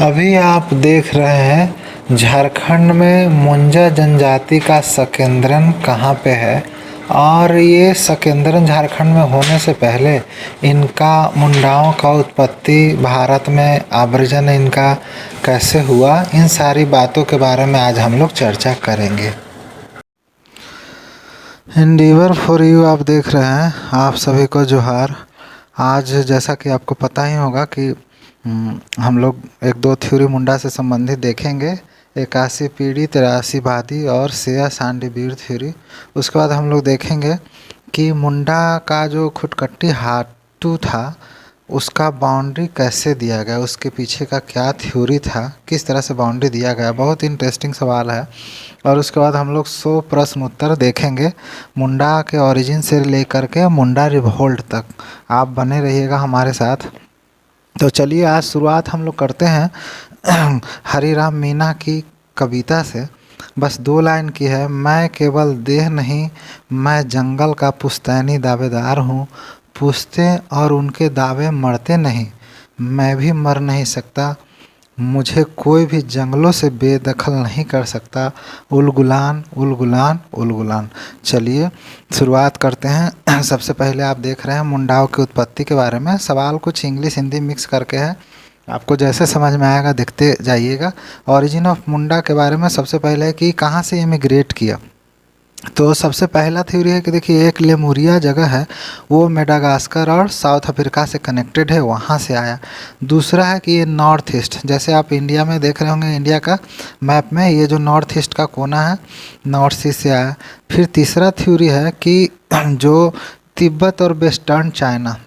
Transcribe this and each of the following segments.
अभी आप देख रहे हैं झारखंड में मुंजा जनजाति का संकेंद्रण कहाँ पे है। और ये संकेंद्रण झारखंड में होने से पहले इनका मुंडाओं का उत्पत्ति भारत में आवर्जन इनका कैसे हुआ, इन सारी बातों के बारे में आज हम लोग चर्चा करेंगे। एंडीवर फॉर यू आप देख रहे हैं, आप सभी को जोहार। आज जैसा कि आपको पता ही होगा कि हम लोग एक दो थ्योरी मुंडा से संबंधित देखेंगे, 81 पीढ़ी, 83 वादी और सेया सांडीबीर थ्योरी। उसके बाद हम लोग देखेंगे कि मुंडा का जो खुटकट्टी हाटू था उसका बाउंड्री कैसे दिया गया, उसके पीछे का क्या थ्योरी था, किस तरह से बाउंड्री दिया गया। बहुत इंटरेस्टिंग सवाल है। और उसके बाद हम लोग 100 प्रश्न उत्तर देखेंगे मुंडा के ओरिजिन से लेकर के मुंडा रिवोल्ट तक। आप बने रहिएगा हमारे साथ। तो चलिए आज शुरुआत हम लोग करते हैं हरिराम मीना की कविता से। बस 2 लाइन की है। मैं केवल देह नहीं, मैं जंगल का पुश्तैनी दावेदार हूँ। पुश्ते और उनके दावे मरते नहीं, मैं भी मर नहीं सकता। मुझे कोई भी जंगलों से बेदखल नहीं कर सकता। उलगुलान उलगुलान उलगुलान। चलिए शुरुआत करते हैं। सबसे पहले आप देख रहे हैं मुंडाओं की उत्पत्ति के बारे में। सवाल कुछ इंग्लिश हिंदी मिक्स करके है, आपको जैसे समझ में आएगा देखते जाइएगा। ओरिजिन ऑफ मुंडा के बारे में सबसे पहले है कि कहाँ से इमिग्रेट किया। तो सबसे पहला थ्योरी है कि देखिए एक लेमुरिया जगह है, वो मेडागास्कर और साउथ अफ्रीका से कनेक्टेड है, वहाँ से आया। दूसरा है कि ये नॉर्थ ईस्ट, जैसे आप इंडिया में देख रहे होंगे, इंडिया का मैप में ये जो नॉर्थ ईस्ट का कोना है, नॉर्थ ईस्ट से आया। फिर तीसरा थ्योरी है कि जो तिब्बत और वेस्टर्न चाइना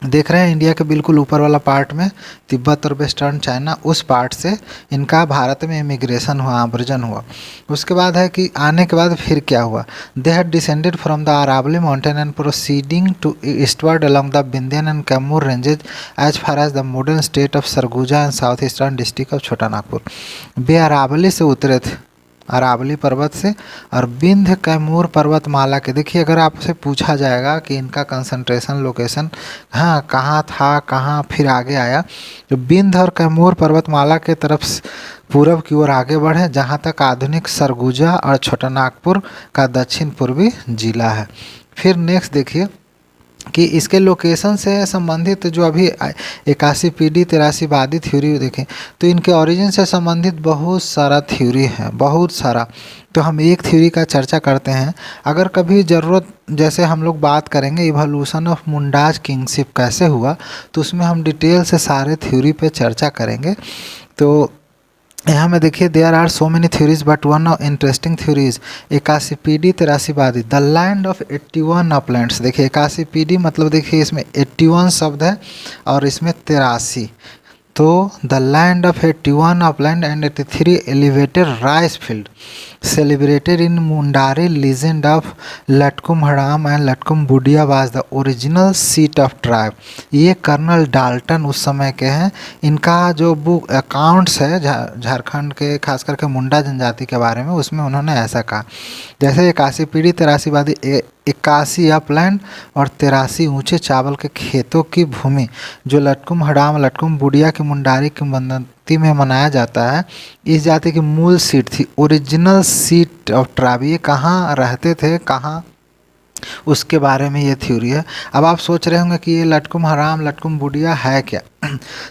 देख रहे हैं, इंडिया के बिल्कुल ऊपर वाला पार्ट में तिब्बत और वेस्टर्न चाइना, उस पार्ट से इनका भारत में इमिग्रेशन हुआ, आवर्जन हुआ। उसके बाद है कि आने के बाद फिर क्या हुआ। They had descended from the Aravalli mountain and proceeding to eastward along the Vindhyan and Kaimur ranges as far as the modern state of Surguja and south eastern district of Chota Nagpur. वे अरावली से उतरे थे, अरावली पर्वत से, और विंध्य कैमूर पर्वतमाला के। देखिए अगर आपसे पूछा जाएगा कि इनका कंसंट्रेशन लोकेशन हाँ कहाँ था, कहाँ फिर आगे आया, तो विंध्य और कैमूर पर्वतमाला के तरफ पूरब की ओर आगे बढ़े, जहाँ तक आधुनिक सरगुजा और छोटा नागपुर का दक्षिण पूर्वी जिला है। फिर नेक्स्ट देखिए कि इसके लोकेशन से संबंधित जो अभी 81 पीढ़ी 83 वादी थ्योरी देखें, तो इनके ओरिजिन से संबंधित बहुत सारा थ्योरी है, बहुत सारा। तो हम एक थ्योरी का चर्चा करते हैं। अगर कभी ज़रूरत, जैसे हम लोग बात करेंगे इवोल्यूशन ऑफ मुंडाज किंगशिप कैसे हुआ, तो उसमें हम डिटेल से सारे थ्योरी पे चर्चा करेंगे। तो यहाँ में देखिए there are so many theories but one interesting theories 81 पीढ़ी 83 वादी द लैंड ऑफ 81 अपलैंड्स। देखिए 81 पीढ़ी मतलब देखिए इसमें 81 शब्द है और इसमें 83। तो the land of 81 upland and 83 elevated rice field celebrated in Mundari legend of Latkum Haram and Latkum Budhia was the original seat of tribe. ये कर्नल डाल्टन उस समय के हैं। इनका जो बुक अकाउंट्स है झारखंड के खास करके मुंडा जनजाति के बारे में, उसमें उन्होंने ऐसा कहा, जैसे 81 पीढ़ी 83 वादी 81 अपलैंड और 83 ऊंचे चावल के खेतों की भूमि जो लटकुम हड़ाम लटकुम बुडिया की मुंडारी किंवदंती में मनाया जाता है, इस जाति की मूल सीट थी, ओरिजिनल सीट ऑफ ट्राइब। ये कहाँ रहते थे, कहाँ, उसके बारे में ये थ्योरी है। अब आप सोच रहे होंगे कि ये लटकुम हराम लटकुम बुडिया है क्या।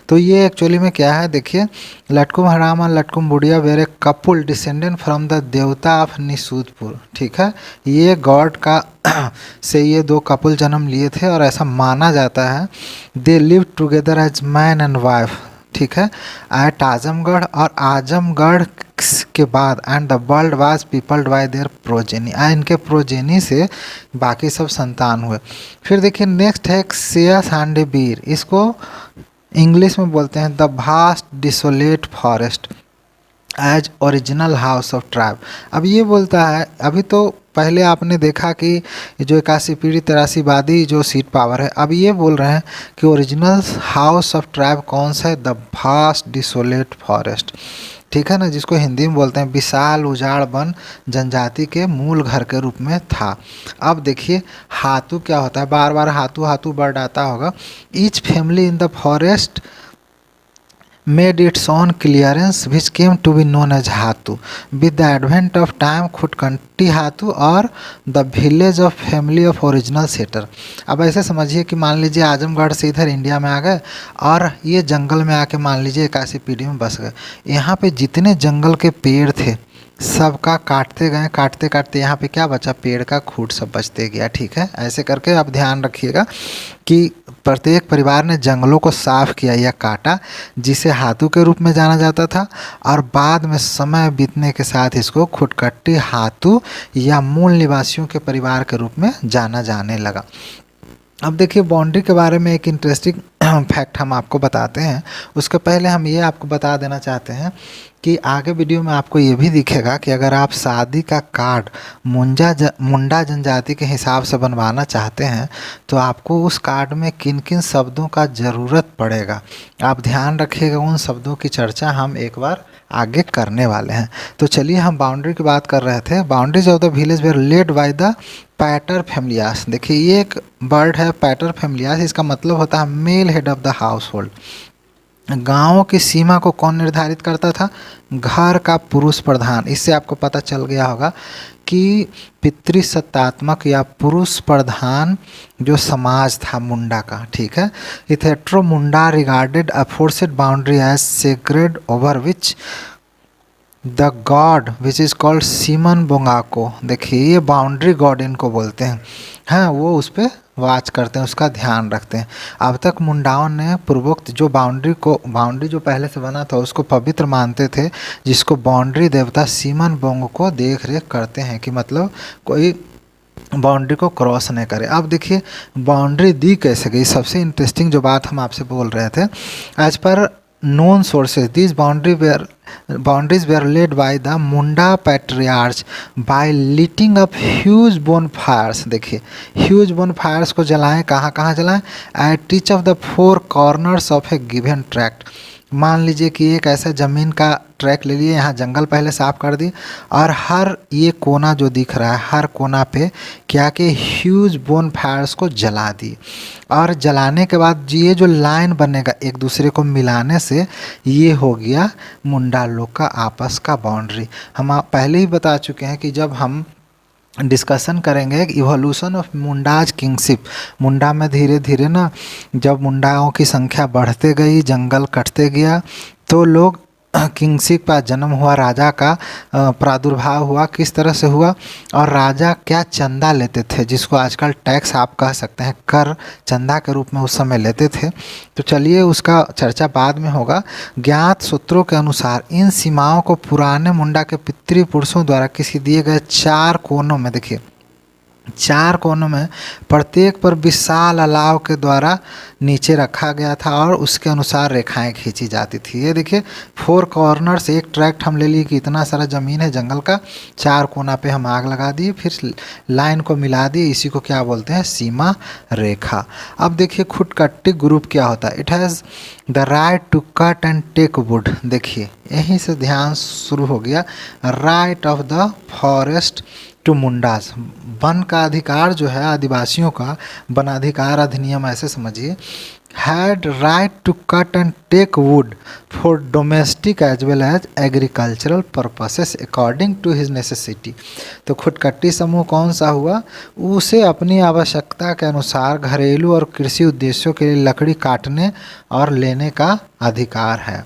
तो ये एक्चुअली में क्या है, देखिए लटकुम हराम और Latkum Budhia were a couple descendent from the devta of Nisudpur. ठीक है, ये गॉड का से ये 2 कपुल जन्म लिए थे और ऐसा माना जाता है। They live together as man and wife. ठीक है, एट आजमगढ़, और आजमगढ़ के बाद and the world was peopled by their progeny, इनके प्रोजेनी से बाकी सब संतान हुए। फिर देखिए नेक्स्ट है सेया सांडीबीर। इसको इंग्लिश में बोलते हैं the vast desolate forest as original house of tribe. अब ये बोलता है, अभी तो पहले आपने देखा कि जो 81 पीढ़ी 83 वादी जो सीट पावर है, अब ये बोल रहे हैं कि ओरिजिनल हाउस ऑफ ट्राइब कौन सा है, द भास्ट डिसोलेट फॉरेस्ट। ठीक है ना, जिसको हिंदी में बोलते हैं विशाल उजाड़ वन जनजाति के मूल घर के रूप में था। अब देखिए हाथू क्या होता है, बार बार हाथू हाथू बर्ड आता होगा। Each family in the forest made its own clearance which came to be known as Hatu. With the advent of time, Khuntkatti Hatu और the village of family of original settler. अब ऐसे समझिए कि मान लीजिए आजमगढ़ से इधर इंडिया में आ गए और ये जंगल में आके मान लीजिए 81 पीढ़ी में बस गए। यहाँ पे जितने जंगल के पेड़ थे सबका काटते गए, काटते काटते यहाँ पे क्या बचा, पेड़ का खूट सब बचते गया। ठीक है, ऐसे करके आप ध्यान रखिएगा कि प्रत्येक परिवार ने जंगलों को साफ किया या काटा, जिसे हाथू के रूप में जाना जाता था, और बाद में समय बीतने के साथ इसको खुटकट्टी हाथू या मूल निवासियों के परिवार के रूप में जाना जाने लगा। अब देखिए बाउंड्री के बारे में एक इंटरेस्टिंग फैक्ट हम आपको बताते हैं। उसके पहले हम ये आपको बता देना चाहते हैं कि आगे वीडियो में आपको ये भी दिखेगा कि अगर आप शादी का कार्ड मुंडा जनजाति के हिसाब से बनवाना चाहते हैं तो आपको उस कार्ड में किन किन शब्दों का ज़रूरत पड़ेगा। आप ध्यान रखिएगा, उन शब्दों की चर्चा हम एक बार आगे करने वाले हैं। तो चलिए हम बाउंड्री की बात कर रहे थे। Boundaries of the village were laid by the pater familias. देखिए ये एक वर्ड है पैटर फैमिलियास, इसका मतलब होता है male head of the household. गाँव की सीमा को कौन निर्धारित करता था, घर का पुरुष प्रधान। इससे आपको पता चल गया होगा कि पितृसत्तात्मक या पुरुष प्रधान जो समाज था मुंडा का। ठीक है, इथेट्रो Munda regarded a forced boundary as sacred over which the god which is called Siman बोंगाको। देखिए ये बाउंड्री गॉड इनको बोलते हैं। हाँ, वो उस पर वाच करते हैं, उसका ध्यान रखते हैं। अब तक मुंडाओं ने पूर्वोक्त जो बाउंड्री जो पहले से बना था उसको पवित्र मानते थे, जिसको बाउंड्री देवता सीमन बोंग को देख रेख करते हैं कि मतलब कोई बाउंड्री को क्रॉस नहीं करे। अब देखिए बाउंड्री दी कैसे गई, सबसे इंटरेस्टिंग जो बात हम आपसे बोल रहे थे। As per known sources these boundaries were laid by the Munda patriarchs by lighting up huge bonfires। देखिए huge bonfires को जलाएं, कहाँ कहाँ जलाएं, at each of the four corners of a given tract। मान लीजिए कि एक ऐसा ज़मीन का ट्रैक ले लिए, यहाँ जंगल पहले साफ कर दिए और हर ये कोना जो दिख रहा है हर कोना पे क्या कि ह्यूज बोन फायर्स को जला दिए। और जलाने के बाद ये जो लाइन बनेगा एक दूसरे को मिलाने से ये हो गया मुंडा लोग का आपस का बाउंड्री। हम आप पहले ही बता चुके हैं कि जब हम डिस्कशन करेंगे इवोल्यूशन ऑफ मुंडाज किंगशिप, मुंडा में धीरे धीरे ना जब मुंडाओं की संख्या बढ़ते गई, जंगल कटते गया, तो लोग किंगशिप का जन्म हुआ, राजा का प्रादुर्भाव हुआ। किस तरह से हुआ, और राजा क्या चंदा लेते थे, जिसको आजकल टैक्स आप कह सकते हैं, कर चंदा के रूप में उस समय लेते थे। तो चलिए उसका चर्चा बाद में होगा। ज्ञात सूत्रों के अनुसार इन सीमाओं को पुराने मुंडा के पितृपुरुषों द्वारा किसी दिए गए 4 कोनों में, देखिए 4 कोनों में प्रत्येक पर विशाल अलाव के द्वारा नीचे रखा गया था और उसके अनुसार रेखाएं खींची जाती थी। ये देखिए 4 कॉर्नर्स, एक ट्रैक्ट हम ले लिए कि इतना सारा ज़मीन है जंगल का, 4 कोना पे हम आग लगा दिए, फिर लाइन को मिला दिए, इसी को क्या बोलते हैं, सीमा रेखा। अब देखिए खुटकट्टी ग्रुप क्या होता है, it has the right to cut and take wood. देखिए यहीं से ध्यान शुरू हो गया, right of the forest to Mundas. वन का अधिकार जो है आदिवासियों का, वनाधिकार अधिनियम ऐसे समझिए, had right to cut and take wood for domestic as well as agricultural purposes according to his necessity. तो खुटकट्टी समूह कौन सा हुआ, उसे अपनी आवश्यकता के अनुसार घरेलू और कृषि उद्देश्यों के लिए लकड़ी काटने और लेने का अधिकार है।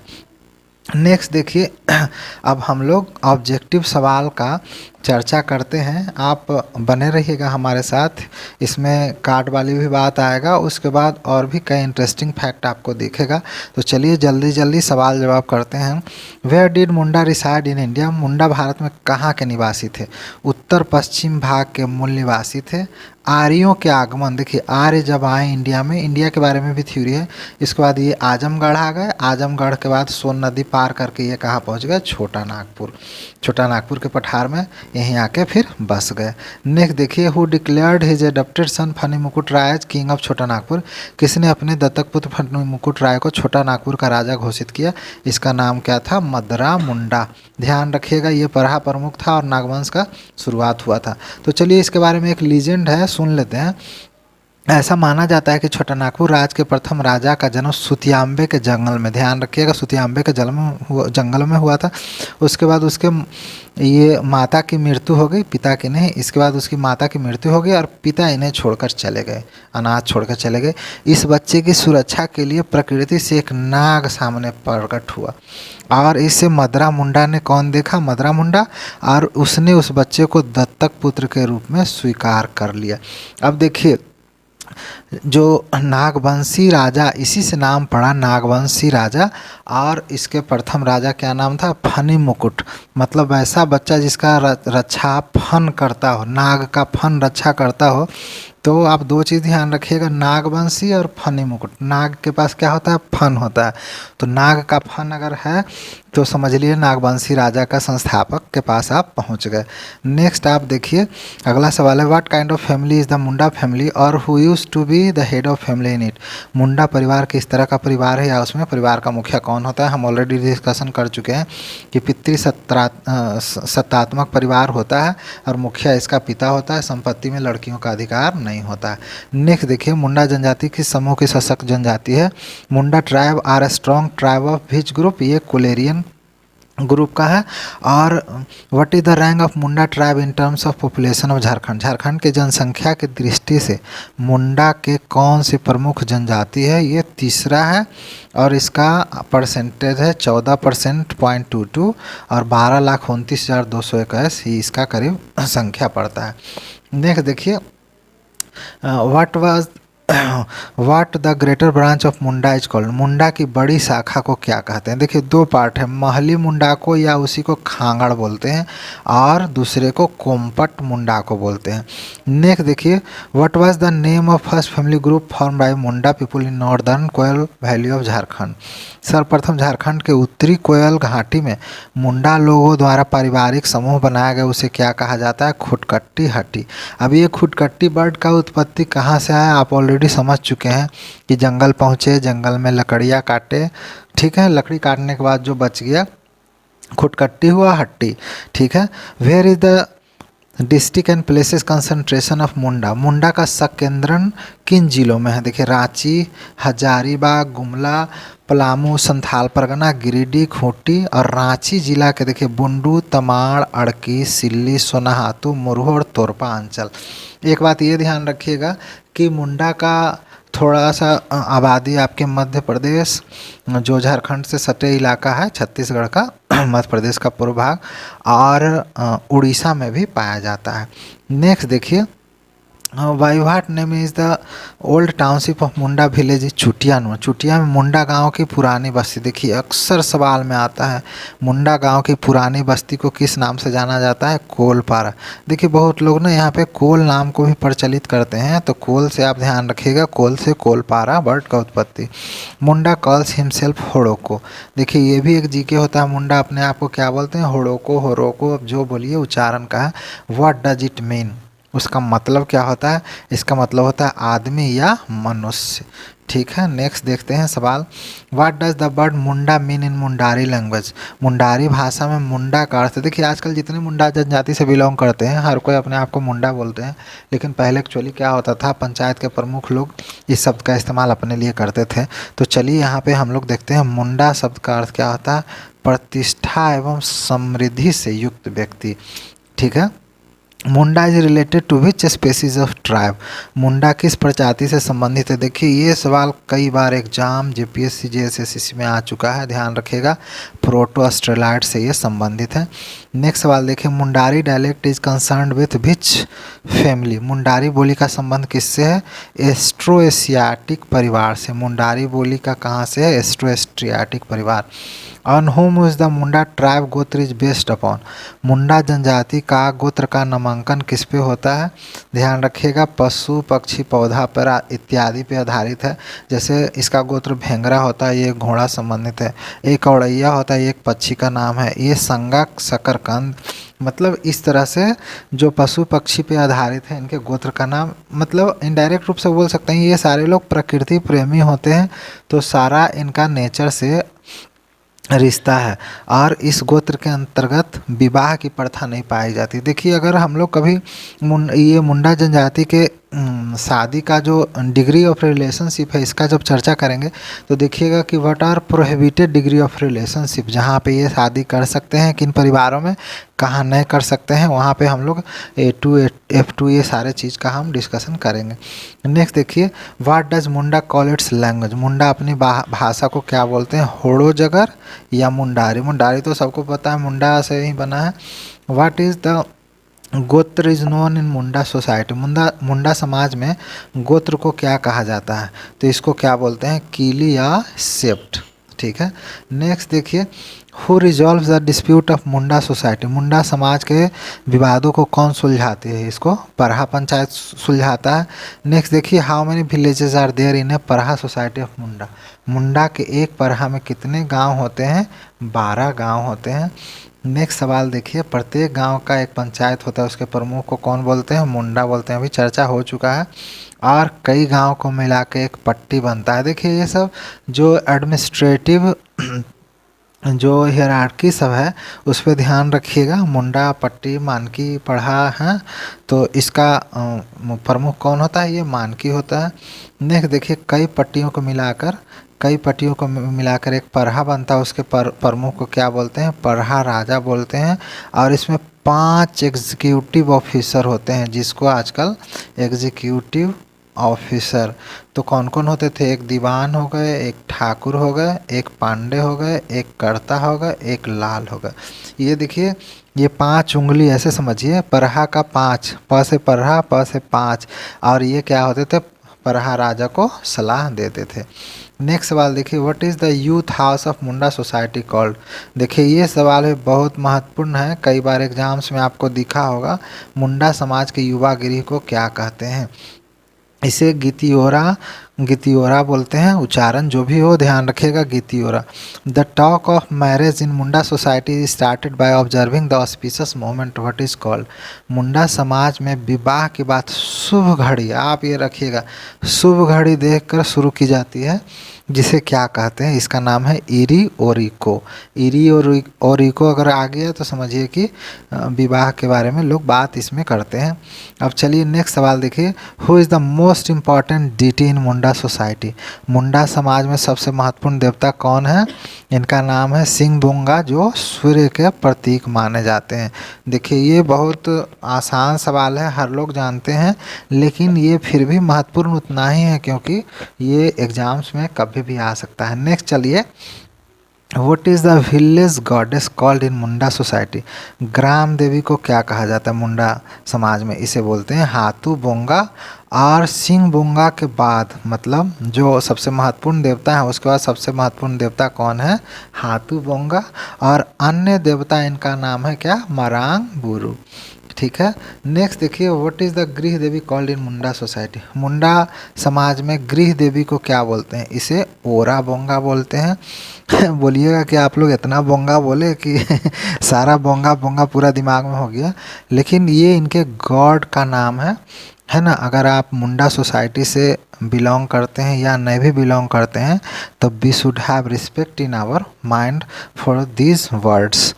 नेक्स्ट देखिए अब हम लोग ऑब्जेक्टिव सवाल का चर्चा करते हैं। आप बने रहिएगा हमारे साथ, इसमें कार्ड वाली भी बात आएगा, उसके बाद और भी कई इंटरेस्टिंग फैक्ट आपको दिखेगा। तो चलिए जल्दी जल्दी सवाल जवाब करते हैं। Where did Munda reside in India. Munda Bharat में कहाँ के निवासी थे, उत्तर पश्चिम भाग के मूल निवासी थे। आर्यों के आगमन, देखिए आर्य जब आए इंडिया में, इंडिया के बारे में भी थ्योरी है। इसके बाद ये आजमगढ़ आ गए, आजमगढ़ के बाद सोन नदी पार करके ये कहाँ पहुँच गए, छोटा नागपुर। छोटा नागपुर के पठार में यहीं आके फिर बस गए। नेक्स्ट देखिए who declared his adopted son Phani Mukut Rai as king of Chota Nagpur. किसने अपने दत्तक पुत्र फनी मुकुट राय को छोटा नागपुर का राजा घोषित किया, इसका नाम क्या था, मदरा मुंडा। ध्यान रखिएगा ये परहा प्रमुख था और नागवंश का शुरुआत हुआ था। तो चलिए इसके बारे में एक लीजेंड है, सुन लेते हैं। ऐसा माना जाता है कि छोटानागपुर राज्य के प्रथम राजा का जन्म सुतियाम्बे के जंगल में, ध्यान रखिएगा, सुतियाम्बे के जंगल में हुआ था। उसके बाद उसके ये माता की मृत्यु हो गई, पिता की नहीं। इसके बाद उसकी माता की मृत्यु हो गई और पिता इन्हें छोड़कर चले गए, अनाथ छोड़कर चले गए। इस बच्चे की सुरक्षा के लिए प्रकृति से एक नाग सामने प्रकट हुआ और इसे मदरा मुंडा ने कौन देखा, मदरा मुंडा, और उसने उस बच्चे को दत्तक पुत्र के रूप में स्वीकार कर लिया। अब देखिए, जो नागवंशी राजा, इसी से नाम पड़ा नागवंशी राजा, और इसके प्रथम राजा क्या नाम था, फनी मुकुट। मतलब ऐसा बच्चा जिसका रक्षा फन करता हो, नाग का फन रक्षा करता हो। तो आप दो चीज़ ध्यान रखिएगा, नागवंशी और फनी मुकुट। नाग के पास क्या होता है, फन होता है। तो नाग का फन अगर है तो समझ लिए नागवंशी राजा का संस्थापक के पास आप पहुंच गए। नेक्स्ट आप देखिए, अगला सवाल है, what kind of family is the Munda family और who use to be the head of family in it. Munda परिवार किस तरह का परिवार है या उसमें परिवार का मुखिया कौन होता है। हम ऑलरेडी डिस्कशन कर चुके हैं कि सत्तात्मक परिवार होता है और मुखिया इसका पिता होता है। संपत्ति में लड़कियों का अधिकार नहीं होता है। नेक्स्ट देखिए, मुंडा जनजाति किस समूह की सशक्त जनजाति है। Munda tribe are a strong tribe of which group, ये कोलेरियन ग्रुप का है। और what is the rank of Munda tribe in terms of population of Jharkhand. Jharkhand के जनसंख्या की दृष्टि से मुंडा के कौन सी प्रमुख जनजाति है, ये तीसरा है और इसका परसेंटेज है 14%.22 और 12,29,221 ही इसका करीब संख्या पड़ता है। नेक्स्ट देखिए, what the greater branch of Munda is called. Munda की बड़ी शाखा को क्या कहते हैं। देखिए दो पार्ट है, महली मुंडा को या उसी को खांगड़ बोलते हैं और दूसरे को कोम्पट मुंडा को बोलते हैं। नेक्स्ट देखिए, what was the name of first family group form by Munda people in northern Koel valley of Jharkhand. सर्वप्रथम झारखंड के उत्तरी कोयल घाटी में मुंडा लोगों द्वारा पारिवारिक समूह बनाया गया, उसे क्या कहा जाता है, खुटकट्टी हट्टी। अब ये खुटकट्टी वर्ड का उत्पत्ति कहाँ से आया, आप ऑलरेडी समझ चुके हैं कि जंगल पहुँचे, जंगल में लकड़ियाँ काटे, ठीक है, लकड़ी काटने के बाद जो बच गया खुटकट्टी हुआ हट्टी, ठीक है। Where is the district and places concentration of Munda. Munda का संकेंद्रण किन जिलों में है। देखिए रांची, हजारीबाग, गुमला, पलामू, संथाल परगना, गिरिडीह, खूंटी और रांची जिला के देखिए बुंडू, तमाड़, अड़की, सिल्ली, सोनाहातू, मुरहू और तोरपा अंचल। एक बात ये ध्यान रखिएगा कि मुंडा का थोड़ा सा आबादी आपके मध्य प्रदेश जो झारखंड से सटे इलाका है, छत्तीसगढ़ का मध्य प्रदेश का पूर्व भाग और उड़ीसा में भी पाया जाता है। नेक्स्ट देखिए, by what name is the old township of Munda village is Chutia. Chutia में मुंडा गांव की पुरानी बस्ती। देखिए अक्सर सवाल में आता है, मुंडा गांव की पुरानी बस्ती को किस नाम से जाना जाता है, कोलपारा। देखिए बहुत लोग ना यहाँ पे कोल नाम को भी प्रचलित करते हैं, तो कोल से आप ध्यान रखिएगा, कोल से कोलपारा वर्ड का उत्पत्ति। मुंडा कॉल्स हिमसेल्फ होड़ोको। देखिए ये भी एक जीके होता है, मुंडा अपने आप को क्या बोलते हैं, होड़ोको, होरोको, अब जो बोलिए उच्चारण का है। व्हाट डज इट मीन, उसका मतलब क्या होता है, इसका मतलब होता है आदमी या मनुष्य, ठीक है। नेक्स्ट देखते हैं सवाल, what does the word Munda mean in Mundari language. Mundari भाषा में मुंडा का अर्थ, देखिए आजकल जितने मुंडा जनजाति से बिलोंग करते हैं हर कोई अपने आप को मुंडा बोलते हैं, लेकिन पहले एक्चुअली क्या होता था, पंचायत के प्रमुख लोग इस शब्द का इस्तेमाल अपने लिए करते थे। तो चलिए यहाँ पे हम लोग देखते हैं मुंडा शब्द का अर्थ क्या होता है, प्रतिष्ठा एवं समृद्धि से युक्त व्यक्ति, ठीक है। Munda is related to which species of tribe. Munda किस प्रजाति से संबंधित है। देखिए ये सवाल कई बार एग्जाम जेपीएससी जेएसएससी में आ चुका है, ध्यान रखिएगा। प्रोटो ऑस्ट्रेलाइड से ये संबंधित है। नेक्स्ट सवाल देखिए, Mundari dialect is concerned with which family. Mundari बोली का संबंध किससे है, एस्ट्रोएशियाटिक परिवार से। मुंडारी बोली का कहाँ से है, एस्ट्रोएशियाटिक परिवार। On home is the Munda tribe गोत्र इज बेस्ड अपॉन। मुंडा जनजाति का गोत्र का नामांकन किस पे होता है, ध्यान रखिएगा, पशु पक्षी पौधा पर इत्यादि पे आधारित है। जैसे इसका गोत्र भेंगरा होता है, ये घोड़ा संबंधित है। एक औड़ैया होता है, एक पक्षी का नाम है। ये संगा शकरकंद, मतलब इस तरह से जो पशु पक्षी पे आधारित है इनके गोत्र का नाम, मतलब इनडायरेक्ट रूप से बोल सकते हैं ये सारे लोग प्रकृति प्रेमी होते हैं, तो सारा इनका नेचर से रिश्ता है और इस गोत्र के अंतर्गत विवाह की प्रथा नहीं पाई जाती। देखिए अगर हम लोग कभी ये मुंडा जनजाति के शादी का जो डिग्री ऑफ रिलेशनशिप है इसका जब चर्चा करेंगे तो देखिएगा कि what are prohibited degree of relationship, जहाँ पे ये शादी कर सकते हैं किन परिवारों में, कहाँ नहीं कर सकते हैं, वहाँ पे हम लोग A2 F2 ये सारे चीज़ का हम डिस्कशन करेंगे। नेक्स्ट देखिए, what does Munda call its language, Munda अपनी भाषा को क्या बोलते हैं, होड़ो जगर या मुंडारी। मुंडारी तो सबको पता है, मुंडा से ही बना है। What is the gotra is known in Munda society, Munda समाज में गोत्र को क्या कहा जाता है, तो इसको क्या बोलते हैं, कीली या सेप्ट। ठीक है। नेक्स्ट देखिए, who resolve the dispute of Munda society, Munda समाज के विवादों को कौन सुलझाती है, इसको परहा पंचायत सुलझाता है। नेक्स्ट देखिए, how many villages are there in a parha society of Munda, Munda के एक परहा में कितने गांव होते हैं, 12 गांव होते हैं। नेक्स्ट सवाल देखिए, प्रत्येक गांव का एक पंचायत होता है, उसके प्रमुख को कौन बोलते हैं, मुंडा बोलते हैं, अभी चर्चा हो चुका है। और कई गांव को मिला के एक पट्टी बनता है। देखिए ये सब जो एडमिनिस्ट्रेटिव जो हियरार्की सब है उस पर ध्यान रखिएगा। मुंडा, पट्टी, मानकी पढ़ा है, तो इसका प्रमुख कौन होता है, ये मानकी होता है। नेक्स्ट देखिए, कई पट्टियों को मिलाकर एक परहा बनता है, उसके प्रमुख को क्या बोलते हैं, परहा राजा बोलते हैं। और इसमें 5 एग्जीक्यूटिव ऑफिसर होते हैं, जिसको आजकल एग्जीक्यूटिव ऑफिसर तो कौन कौन होते थे, एक दीवान हो गए, एक ठाकुर हो गए, एक पांडे हो गए, एक कर्ता हो गए, एक लाल हो गए। ये देखिए, ये 5 उंगली ऐसे समझिए, परहा का 5, प से परहा, प से 5, और ये क्या होते थे, परहा राजा को सलाह देते थे। नेक्स्ट सवाल देखिए, what is the youth house of Munda society called, देखिए ये सवाल है बहुत महत्वपूर्ण है, कई बार एग्जाम्स में आपको दिखा होगा। मुंडा समाज के युवा गृह को क्या कहते हैं, इसे गितियोरा बोलते हैं, उच्चारण जो भी हो ध्यान रखिएगा, Gitiora. The talk of marriage in Munda society started by observing the auspicious moment, what is called, Munda समाज में विवाह की बात शुभ घड़ी, आप ये रखिएगा, शुभ घड़ी देखकर शुरू की जाती है, जिसे क्या कहते हैं, इसका नाम है इरी ओरिको। इरी ओरिको अगर आ गया तो समझिए कि विवाह के बारे में लोग बात इसमें करते हैं। अब चलिए नेक्स्ट सवाल देखिए, who is the most important deity in Munda society, Munda समाज में सबसे महत्वपूर्ण देवता कौन है, इनका नाम है सिंह बोंगा, जो सूर्य के प्रतीक माने जाते हैं। देखिए ये बहुत आसान सवाल है, हर लोग जानते हैं, लेकिन ये फिर भी महत्वपूर्ण उतना ही है क्योंकि ये एग्जाम्स में कभी भी आ सकता है। नेक्स्ट चलिए, what is the village goddess called in Munda society, ग्राम देवी को क्या कहा जाता है मुंडा समाज में, इसे बोलते हैं हाथू बोंगा। और सिंह बोंगा के बाद मतलब जो सबसे महत्वपूर्ण देवता है उसके बाद सबसे महत्वपूर्ण देवता कौन है, हाथू बोंगा। और अन्य देवता इनका नाम है क्या, मरांग बुरु। ठीक है। नेक्स्ट देखिए, व्हाट इज़ द गृह देवी called in Munda society, Munda समाज में गृह देवी को क्या बोलते हैं, इसे ओरा बोंगा बोलते हैं। बोलिएगा कि आप लोग इतना बोंगा बोले कि सारा बोंगा बोंगा पूरा दिमाग में हो गया, लेकिन ये इनके गॉड का नाम है ना। अगर आप मुंडा सोसाइटी से बिलोंग करते हैं या नहीं भी बिलोंग करते हैं तो we should have respect in our mind for this words.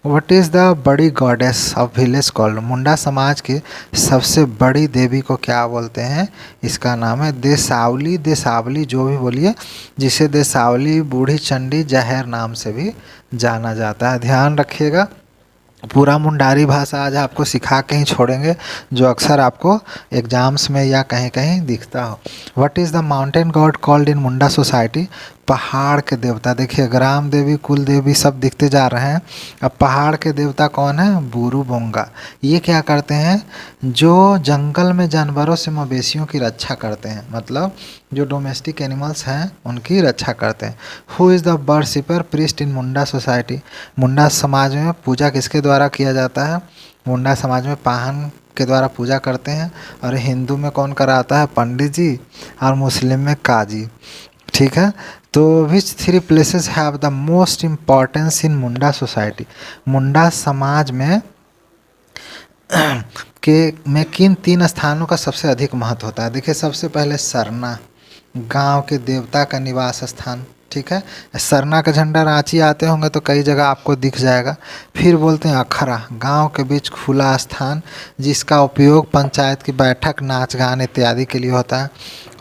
What is the बड़ी goddess of village called, Munda समाज की सबसे बड़ी देवी को क्या बोलते हैं, इसका नाम है देसावली, देसावली जो भी बोलिए, जिसे देसावली, बूढ़ी चंडी, जहर नाम से भी जाना जाता है। ध्यान रखिएगा, पूरा मुंडारी भाषा आज आपको सिखा के ही छोड़ेंगे, जो अक्सर आपको एग्जाम्स में या कहीं कहीं दिखता हो। What is the mountain God called in Munda society, पहाड़ के देवता, देखिए ग्राम देवी, कुल देवी सब दिखते जा रहे हैं। अब पहाड़ के देवता कौन है, बूरू बोंगा। ये क्या करते हैं, जो जंगल में जानवरों से मवेशियों की रक्षा करते हैं, मतलब जो डोमेस्टिक एनिमल्स हैं उनकी रक्षा करते हैं। Who is the worshipper priest in Munda society, Munda समाज में पूजा किसके द्वारा किया जाता है, मुंडा समाज में पाहन के द्वारा पूजा करते हैं। और हिंदू में कौन कराता है, पंडित जी, और मुस्लिम में काजी। ठीक है। तो which 3 places have the most importance in Munda society, Munda समाज में किन 3 स्थानों का सबसे अधिक महत्व होता है। देखिए सबसे पहले सरना, गांव के देवता का निवास स्थान, ठीक है। सरना का झंडा रांची आते होंगे तो कई जगह आपको दिख जाएगा। फिर बोलते हैं अखरा, गांव के बीच खुला स्थान जिसका उपयोग पंचायत की बैठक, नाच गान इत्यादि के लिए होता है।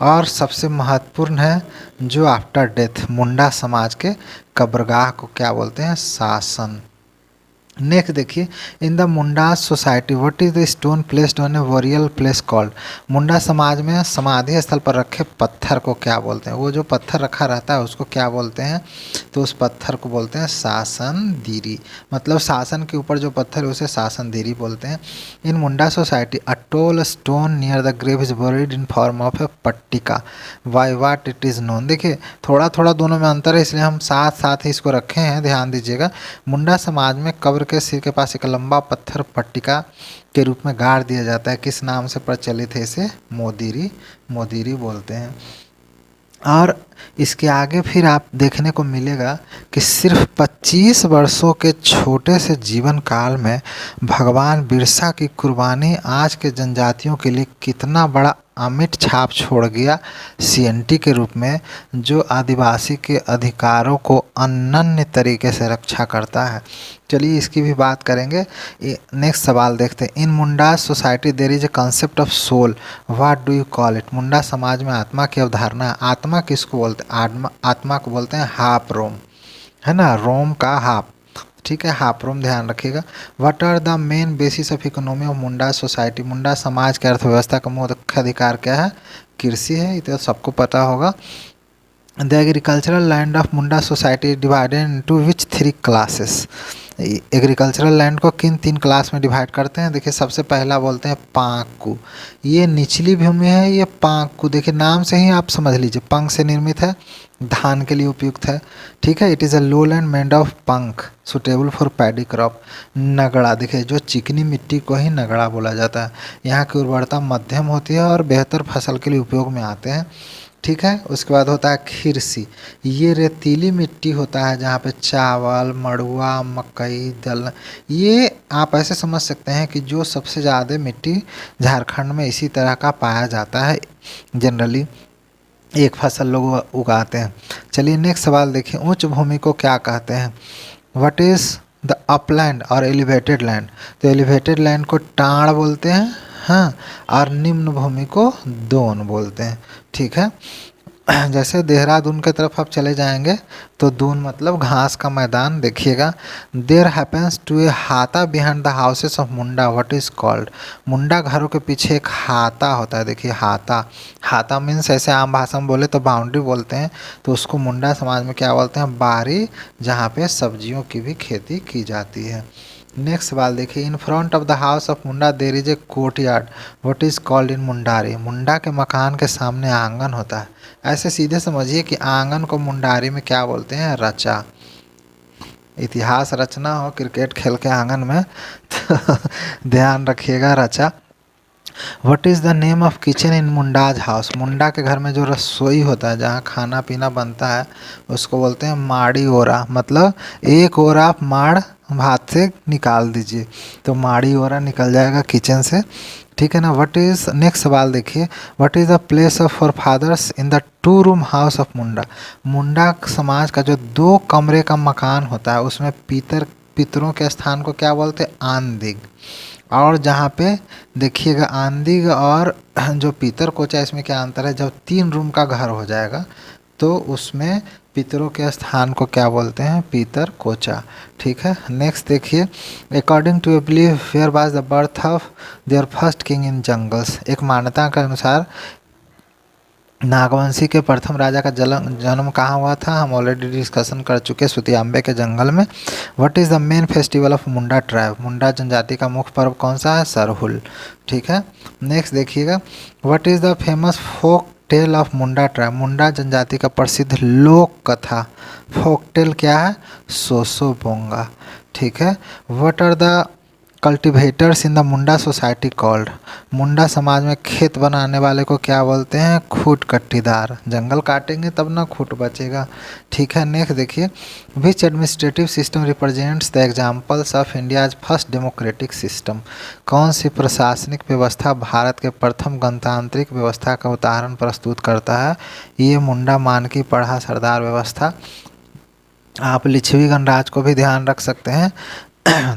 और सबसे महत्वपूर्ण है जो आफ्टर डेथ, मुंडा समाज के कब्रगाह को क्या बोलते हैं, शासन। नेक्स्ट देखिए, in the Munda society what is the stone placed on a burial place called. Munda समाज में समाधि स्थल पर रखे पत्थर को क्या बोलते हैं, वो जो पत्थर रखा रहता है उसको क्या बोलते हैं, तो उस पत्थर को बोलते हैं शासन धीरी। मतलब शासन के ऊपर जो पत्थर है उसे शासन धीरी बोलते हैं। In Munda society a tall stone near the grave is buried in form of a पट्टिका by what it is known. देखिए थोड़ा थोड़ा दोनों में अंतर है, इसलिए हम साथ साथ ही इसको रखे हैं, ध्यान दीजिएगा। मुंडा समाज में कब्र के सिर के पास एक लंबा पत्थर पट्टिका के रूप में गाड़ दिया जाता है। किस नाम से प्रचलित है, इसे मोदीरी, मोदीरी बोलते हैं। और इसके आगे फिर आप देखने को मिलेगा कि सिर्फ 25 वर्षों के छोटे से जीवन काल में भगवान बिरसा की कुर्बानी आज के जनजातियों के लिए कितना बड़ा अमिट छाप छोड़ गया सीएनटी के रूप में, जो आदिवासी के अधिकारों को अनन्य तरीके से रक्षा करता है। चलिए इसकी भी बात करेंगे। नेक्स्ट सवाल देखते हैं। In Munda society there is a concept of soul, what do you call it. Munda समाज में आत्मा की अवधारणा है। आत्मा किसको बोलते हैं, आत्मा को बोलते हैं हाफ रोम, है ना, रोम का हाफ, ठीक है, हाफ रोम, ध्यान रखिएगा। What are the main basis of economy of Munda society. Munda समाज के अर्थव्यवस्था का मुख्य अधिकार क्या है, कृषि है, ये तो सबको पता होगा। The agricultural land of Munda society divided into which 3 classes. Agricultural land को किन 3 क्लास में डिवाइड करते हैं। देखिए सबसे पहला बोलते हैं पांकू, ये निचली भूमि है, ये पांकू, देखिए नाम से ही आप समझ लीजिए, पंख से निर्मित है, धान के लिए उपयुक्त है, ठीक है। It is a low land made of पंख सुटेबल फॉर पैडी क्रॉप। नगड़ा, देखिए जो चिकनी मिट्टी को ही नगड़ा बोला जाता है। यहाँ की उर्वरता मध्यम होती है और बेहतर फसल के लिए उपयोग में आते हैं, ठीक है। उसके बाद होता है खिरसी, ये रेतीली मिट्टी होता है जहाँ पे चावल, मड़ुआ, मकई, दल, ये आप ऐसे समझ सकते हैं कि जो सबसे ज़्यादा मिट्टी झारखंड में इसी तरह का पाया जाता है। जनरली एक फसल लोग उगाते हैं। चलिए नेक्स्ट सवाल देखिए, उच्च भूमि को क्या कहते हैं। व्हाट इज़ द अपलैंड और एलिवेटेड लैंड। तो एलिवेटेड लैंड को टाड़ बोलते हैं, हाँ, और निम्न भूमि को दोन बोलते हैं, ठीक है। जैसे देहरादून की तरफ आप चले जाएंगे तो दून मतलब घास का मैदान, देखिएगा। देयर हैपन्स टू ए हाता behind the houses of Munda, what is called. Munda घरों के पीछे एक हाता होता है, देखिए हाता, हाता मीन्स ऐसे आम भाषा में बोले तो बाउंड्री बोलते हैं, तो उसको मुंडा समाज में क्या बोलते हैं, बारी, जहाँ पे सब्जियों की भी खेती की जाती है। नेक्स्ट सवाल देखिए, in front of the house of Munda there is a courtyard, what is called in Mundari. Munda के मकान के सामने आंगन होता है। ऐसे सीधे समझिए कि आंगन को मुंडारी में क्या बोलते हैं, रचा। इतिहास रचना हो क्रिकेट खेल के आंगन में तो ध्यान रखिएगा, रचा। What is the name of kitchen in Munda's house. Munda के घर में जो रसोई होता है, जहाँ खाना पीना बनता है, उसको बोलते हैं माड़ी ओरा। मतलब एक ओरा आप माड़ हाथ से निकाल दीजिए तो माड़ी ओरा निकल जाएगा किचन से, ठीक है ना। व्हाट इज़, नेक्स्ट सवाल देखिए, what is the place of for fathers in the 2 room house of Munda. Munda समाज का जो 2 कमरे का मकान होता है उसमें पितरों के स्थान को क्या बोलते हैं, आंदिग। और जहाँ पे देखिएगा आंदिग और जो पीतर कोचा, इसमें क्या अंतर है, जब 3 रूम का घर हो जाएगा तो उसमें पितरों के स्थान को क्या बोलते हैं, पीतर कोचा, ठीक है। नेक्स्ट देखिए, according to a believe where was the birth of their first king in jungles. एक मान्यता के अनुसार नागवंशी के प्रथम राजा का जन्म कहाँ हुआ था, हम ऑलरेडी डिस्कशन कर चुके, सुतियाम्बे के जंगल में। What is the main festival of Munda tribe. Munda जनजाति का मुख्य पर्व कौन सा है, सरहुल, ठीक है। नेक्स्ट देखिएगा, what is the famous folk tale of Munda tribe. Munda जनजाति का प्रसिद्ध लोक कथा फोक टेल क्या है, सोसो बोंगा, ठीक है। What are the cultivators in the Munda society called. Munda समाज में खेत बनाने वाले को क्या बोलते हैं? खूट कट्टीदार। जंगल काटेंगे तब ना खूट बचेगा। ठीक है, नेक्स्ट देखिए, which administrative system represents the examples of India's first democratic system. कौन सी प्रशासनिक व्यवस्था भारत के प्रथम गणतांत्रिक व्यवस्था का उदाहरण प्रस्तुत करता है? ये मुंडा मानकी पढ़ा सरदार व्यवस्था। आप लिच्छवी गणराज्य को भी ध्यान रख सकते हैं,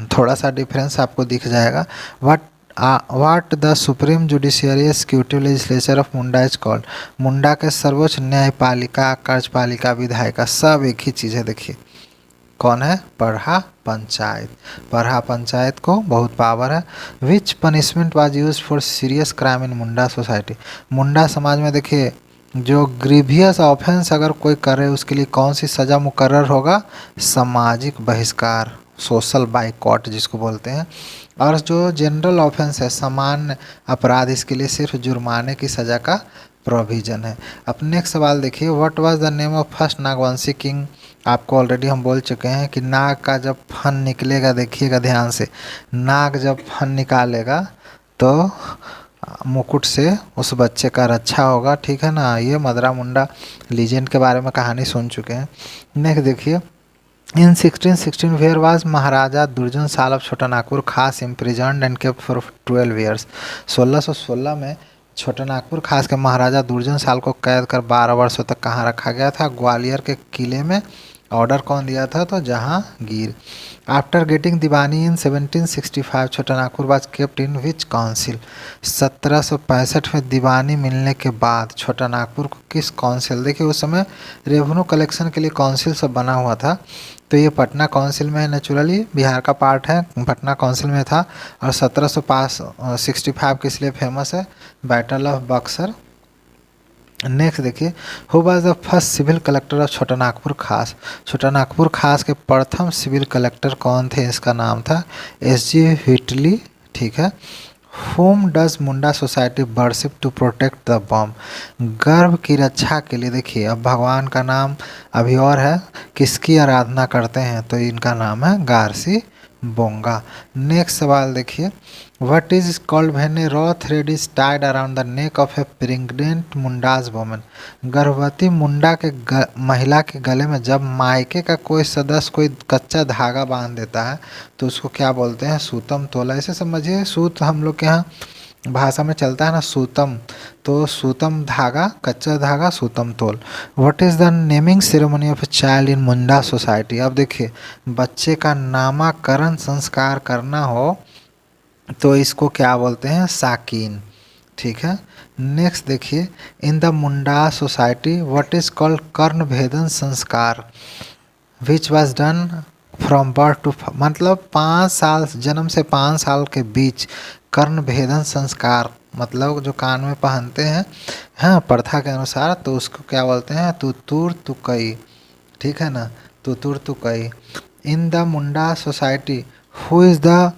थोड़ा सा डिफरेंस आपको दिख जाएगा। What the supreme judiciary executive legislature of Munda is called. Munda के सर्वोच्च न्यायपालिका, कार्यपालिका, विधायिका सब एक ही चीज़ है। देखिए कौन है? पढ़ा पंचायत। पढ़ा पंचायत को बहुत पावर है। Which punishment was used for serious crime in Munda society. Munda समाज में देखिए जो ग्रीवियस ऑफेंस अगर कोई करे उसके लिए कौन सी सज़ा मुकर्रर होगा? सामाजिक बहिष्कार, सोशल बाइकॉट जिसको बोलते हैं। और जो जनरल ऑफेंस है, सामान्य अपराध, इसके लिए सिर्फ जुर्माने की सज़ा का प्रोविज़न है। अब नेक्स्ट सवाल देखिए, what was the name of first Nagvanshi king. आपको ऑलरेडी हम बोल चुके हैं कि नाग का जब फन निकलेगा, देखिएगा ध्यान से, नाग जब फन निकालेगा तो मुकुट से उस बच्चे का रक्षा होगा। ठीक है ना, ये मदरा मुंडा लीजेंड के बारे में कहानी सुन चुके हैं। नेक्स्ट देखिए, इन 1616 वेयर वाज महाराजा दुर्जन साल ऑफ छोटा नागपुर खास imprisoned and kept for 12 years. 1616 में छोटा नागपुर खास के महाराजा दुर्जन साल को कैद कर 12 वर्षों तक कहाँ रखा गया था? ग्वालियर के किले में। ऑर्डर कौन दिया था? तो जहांगीर। आफ्टर गेटिंग दीवानी इन 1765 छोटा Nagpur was kept in which council. 1765 में दीवानी मिलने के बाद छोटा नागपुर को किस काउंसिल, देखिए उस समय रेवेन्यू कलेक्शन के लिए काउंसिल सब बना हुआ था, तो ये पटना काउंसिल में है, नेचुरली बिहार का पार्ट है, पटना काउंसिल में था। और 1765 किस लिए फेमस है? Battle of Buxar. नेक्स्ट देखिए, who was the first civil collector of Chota Nagpur खास। छोटा नागपुर खास के प्रथम सिविल कलेक्टर कौन थे? इसका नाम था एस.जी. व्हिटली। ठीक है। Whom does Munda society worship to protect the बम। गर्भ की रक्षा के लिए, देखिए अब भगवान का नाम अभी और है, किसकी आराधना करते हैं? तो इनका नाम है गारसी बोंगा। नेक्स्ट सवाल देखिए, what is called when A raw thread is tied around the neck of A pregnant Mundas woman. गर्भवती मुंडा के महिला के गले में जब मायके का कोई सदस्य कोई कच्चा धागा बांध देता है तो उसको क्या बोलते हैं? सूतम तोला। ऐसे समझिए, सूत हम लोग के यहाँ भाषा में चलता है ना, सूतम, तो सूतम धागा, कच्चा धागा, सूतम तोल। What is the naming ceremony of a child in Munda society. अब देखिए बच्चे का नामकरण संस्कार करना हो तो इसको क्या बोलते हैं? साकीन। ठीक है। नेक्स्ट देखिए, in the Munda society what is called कर्ण भेदन संस्कार which was done from birth to, मतलब 5 साल, जन्म से 5 साल के बीच कर्ण भेदन संस्कार, मतलब जो कान में पहनते हैं, हाँ, प्रथा के अनुसार, तो उसको क्या बोलते हैं? तुतुर तुकई। ठीक है ना, तुतुर तुकई। In the Munda society who is the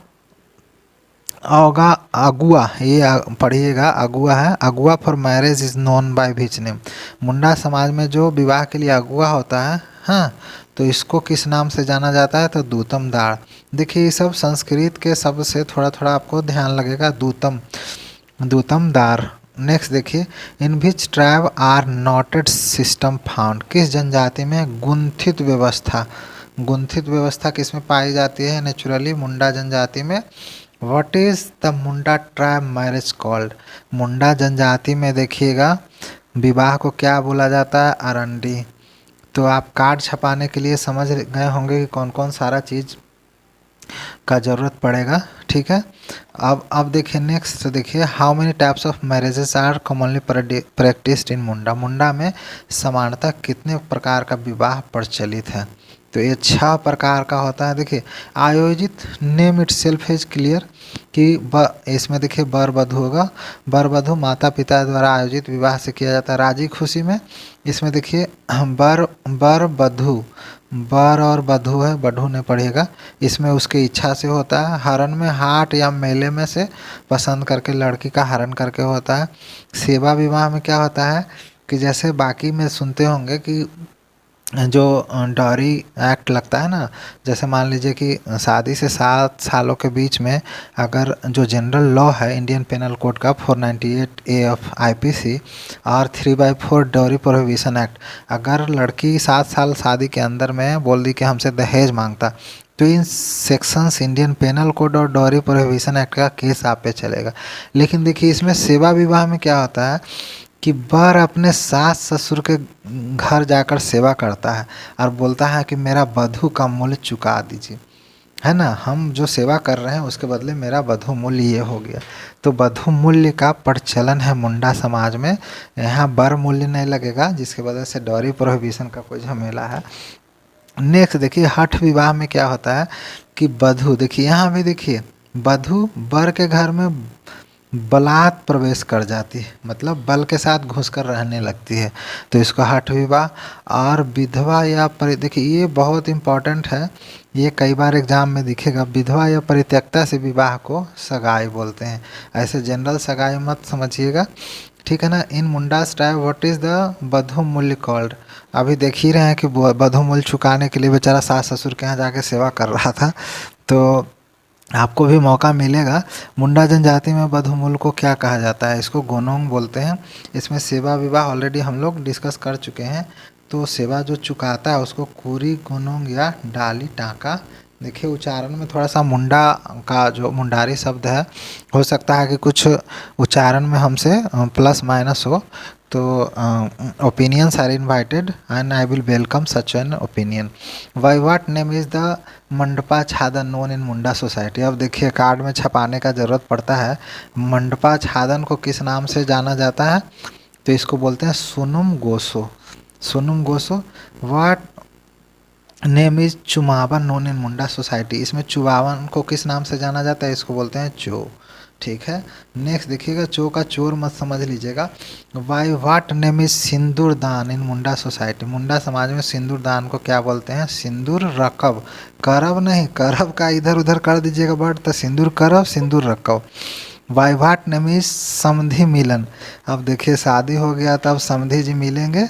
अगुआ, ये पढ़िएगा, अगुआ है, अगुआ for marriage is known by which name. Munda समाज में जो विवाह के लिए अगुआ होता है, हाँ, तो इसको किस नाम से जाना जाता है? तो दूतम दाड़। देखिए ये सब संस्कृत के शब्द से थोड़ा थोड़ा आपको ध्यान लगेगा, दूतम, दूतम दार। नेक्स्ट देखिए, in which tribe are noted system found. किस जनजाति में गुंथित व्यवस्था, गुंथित व्यवस्था किस में पाई जाती है? नेचुरली मुंडा जनजाति में। What is the Munda tribe marriage called. Munda जनजाति में देखिएगा विवाह को क्या बोला जाता है? अरंडी। तो आप कार्ड छपाने के लिए समझ गए होंगे कि कौन कौन सारा चीज़ का ज़रूरत पड़ेगा। ठीक है। अब देखिए नेक्स्ट देखिए, how many types of marriages are commonly practised in Munda. Munda में समानतः कितने प्रकार का विवाह प्रचलित है? तो ये 6 प्रकार का होता है। देखिए आयोजित, name it self is clear कि इसमें देखिए वर वधू होगा, वर वधू माता पिता द्वारा आयोजित विवाह से किया जाता है राजी खुशी में। इसमें देखिए वर वधू, वर और वधू है, वधू ने पढ़ेगा, इसमें उसकी इच्छा से होता है। हरण में हाट या मेले में से पसंद करके लड़की का हरण करके होता है। सेवा विवाह में क्या होता है कि जैसे बाकी में सुनते होंगे कि जो डॉरी एक्ट लगता है ना, जैसे मान लीजिए कि शादी से 7 सालों के बीच में अगर जो जनरल लॉ है इंडियन पेनल कोड का 498A ऑफ आईपीसी और 3/4 डॉरी प्रोहिबिशन एक्ट, अगर लड़की 7 साल शादी के अंदर में बोल दी कि हमसे दहेज मांगता, तो इन सेक्शंस इंडियन पेनल कोड और डॉरी प्रोहिबिशन एक्ट का केस आप पे चलेगा। लेकिन देखिए इसमें सेवा विवाह में क्या होता है कि वर अपने सास ससुर के घर जाकर सेवा करता है और बोलता है कि मेरा वधू का मूल्य चुका दीजिए, है ना, हम जो सेवा कर रहे हैं उसके बदले मेरा वधू मूल्य ये हो गया। तो वधू मूल्य का प्रचलन है मुंडा समाज में। यहाँ वर मूल्य नहीं लगेगा, जिसकी वजह से डॉरी प्रोहिबिशन का कोई झमेला है। नेक्स्ट देखिए हठ विवाह में क्या होता है कि वधू, देखिए यहाँ भी देखिए वधू वर के घर में बलात् प्रवेश कर जाती है, मतलब बल के साथ घुसकर रहने लगती है, तो इसको हठ विवाह। और विधवा या देखिए ये बहुत इम्पॉर्टेंट है, ये कई बार एग्जाम में दिखेगा। विधवा या परित्यक्ता से विवाह को सगाई बोलते हैं, ऐसे जनरल सगाई मत समझिएगा, ठीक है ना। In Mundas tribe what is the वधू मूल्य कॉल्ड, अभी देख ही रहे हैं कि वधू मूल्य चुकाने के लिए बेचारा सास ससुर के यहाँ जाके सेवा कर रहा था, तो आपको भी मौका मिलेगा। मुंडा जनजाति में वधूमूल को क्या कहा जाता है, इसको गोनोंग बोलते हैं। इसमें सेवा विवाह ऑलरेडी हम लोग डिस्कस कर चुके हैं। तो सेवा जो चुकाता है उसको कुरी गोनोंग या डाली टाँका। देखिए उच्चारण में थोड़ा सा मुंडा का जो मुंडारी शब्द है, हो सकता है कि कुछ उच्चारण में हमसे प्लस माइनस हो, तो opinions are invited and I will welcome such an opinion. By what name is the मंडपा छादन नोन इन मुंडा सोसाइटी। अब देखिए कार्ड में छपाने का ज़रूरत पड़ता है। मंडपा छादन को किस नाम से जाना जाता है, तो इसको बोलते हैं सुनुम गोसो। सुनुम गोसो। व्हाट नेम इज़ चुमावन नोन इन मुंडा सोसाइटी, इसमें चुबावन को किस नाम से जाना जाता है, इसको बोलते हैं चो, ठीक है। नेक्स्ट देखिएगा, चो का चोर मत समझ लीजिएगा। वाई व्हाट नेम इज सिंदूर दान इन मुंडा सोसाइटी, मुंडा समाज में सिंदूर दान को क्या बोलते हैं, सिंदूर रकब, करब नहीं, करब का इधर उधर कर दीजिएगा बट, तो सिंदूर करब सिंदूर रकब। वाई व्हाट नेम इज समधि मिलन, अब देखिए शादी हो गया तब समधि जी मिलेंगे,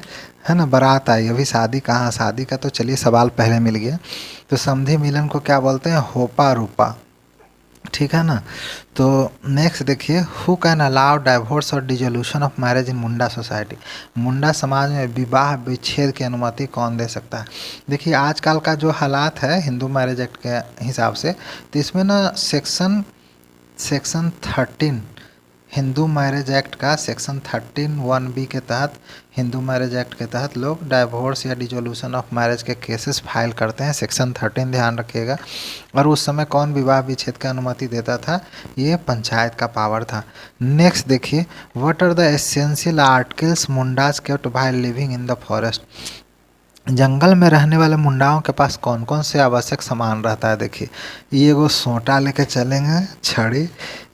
है ना, बारात आई, अभी शादी कहाँ, शादी का तो चलिए सवाल पहले मिल गया। तो समधि मिलन को क्या बोलते हैं, होपा रूपा, ठीक है ना। तो नेक्स्ट देखिए, हु कैन अलाउ डाइवोर्स और dissolution of marriage in Munda society, Munda समाज में विवाह विच्छेद की अनुमति कौन दे सकता है। देखिए आजकल का जो हालात है हिंदू मैरिज एक्ट के हिसाब से, तो इसमें ना सेक्शन 13 हिंदू मैरिज एक्ट का सेक्शन 13(1)(b) के तहत, हिंदू मैरिज एक्ट के तहत लोग डाइवोर्स या डिजोल्यूशन ऑफ मैरिज के केसेस फाइल करते हैं। सेक्शन 13 ध्यान रखिएगा। और उस समय कौन विवाह विच्छेद की अनुमति देता था, ये पंचायत का पावर था। नेक्स्ट देखिए, what are the essential articles Mundas kept while living in the forest, जंगल में रहने वाले मुंडाओं के पास कौन कौन से आवश्यक सामान रहता है। देखिए ये एगो सोटा लेके चलेंगे, छड़ी,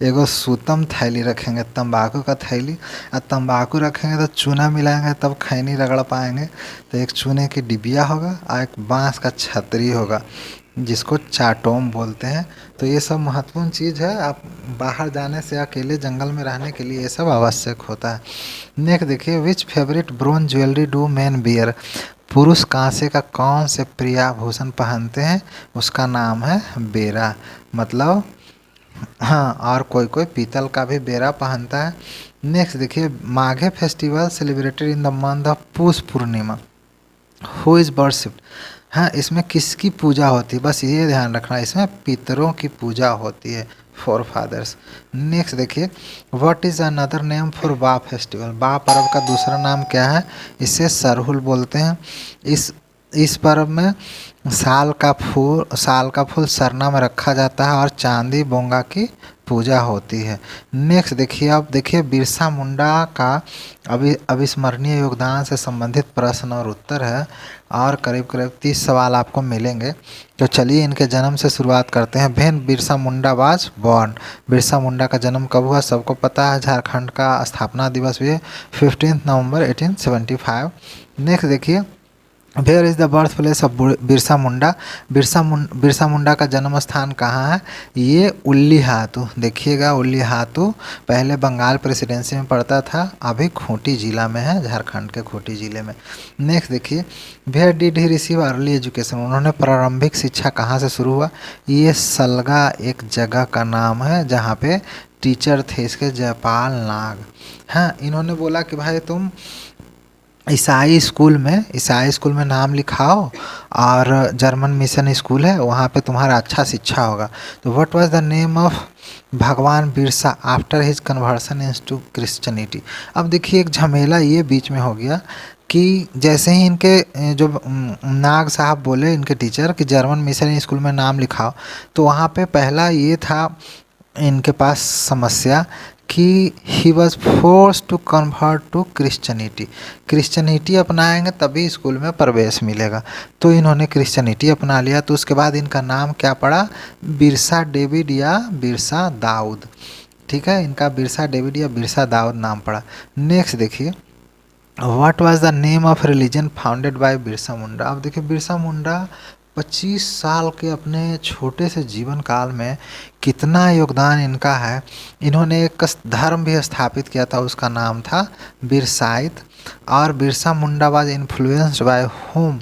एगो सूतम थैली रखेंगे, तंबाकू का थैली, और तंबाकू रखेंगे तो चूना मिलाएंगे तब खैनी रगड़ पाएंगे, तो एक चूने की डिबिया होगा और एक बांस का छतरी होगा जिसको चाटोम बोलते हैं। तो ये सब महत्वपूर्ण चीज़ है, आप बाहर जाने से अकेले जंगल में रहने के लिए ये सब आवश्यक होता है। नेक्स्ट देखिए, which favourite bronze jewellery do man bear, पुरुष कांसे का कौन से प्रिय आभूषण पहनते हैं, उसका नाम है बेरा, मतलब हाँ, और कोई कोई पीतल का भी बेरा पहनता है। नेक्स्ट देखिए, Maghe festival celebrated in the month of पूस पूर्णिमा, हु इज़ वर्शिप्ड, हाँ इसमें किसकी पूजा होती है, बस ये ध्यान रखना, इसमें पितरों की पूजा होती है, फॉर फादर्स। नेक्स्ट देखिए, what is another name for बा फेस्टिवल, बा पर्व का दूसरा नाम क्या है, इसे सरहुल बोलते हैं। इस पर्व में साल का फूल सरना में रखा जाता है और चांदी बोंगा की पूजा होती है। नेक्स्ट देखिए, अब देखिए बिरसा मुंडा का अविस्मरणीय योगदान से संबंधित प्रश्न और उत्तर है, और करीब करीब 30 सवाल आपको मिलेंगे। तो चलिए इनके जन्म से शुरुआत करते हैं। When Birsa Munda was born, Birsa Munda का जन्म कब हुआ, सबको पता है, झारखंड का स्थापना दिवस भी है 15 नवंबर 1875। नेक्स्ट देखिए, where is the birth place of Birsa Munda. Birsa Munda का जन्म स्थान कहाँ है? ये उल्ली हातू। देखिएगा, उल्ली हातू पहले बंगाल प्रेसिडेंसी में पड़ता था, अभी खूंटी जिला में है, झारखंड के खूंटी जिले में। नेक्स्ट देखिए, where did he receive early education. उन्होंने प्रारंभिक शिक्षा कहाँ से शुरू हुआ? ये सलगा एक जगह का नाम है जहाँ पे टीचर थे इसके जयपाल नाग। हाँ, इन्होंने बोला कि भाई तुम ईसाई स्कूल में नाम लिखाओ, और जर्मन मिशन स्कूल है वहाँ पे तुम्हारा अच्छा शिक्षा होगा। तो what was the name of भगवान Birsa after his conversion into Christianity. अब देखिए, एक झमेला ये बीच में हो गया कि जैसे ही इनके जो नाग साहब बोले, इनके टीचर, कि जर्मन मिशन स्कूल में नाम लिखाओ, तो वहाँ पे पहला ये था इनके पास समस्या कि he was force to convert to Christianity अपनाएंगे तभी स्कूल में प्रवेश मिलेगा। तो इन्होंने क्रिश्चियनिटी अपना लिया। तो उसके बाद इनका नाम क्या पड़ा? बिरसा डेविड या बिरसा दाऊद। ठीक है, इनका बिरसा डेविड या बिरसा दाऊद नाम पड़ा। नेक्स्ट देखिए, what was the name of religion founded by Birsa Munda. अब देखिए, बिरसा मुंडा 25 साल के अपने छोटे से जीवन काल में कितना योगदान इनका है। इन्होंने एक धर्म भी स्थापित किया था, उसका नाम था बिरसाइत। और Birsa Munda was influenced by home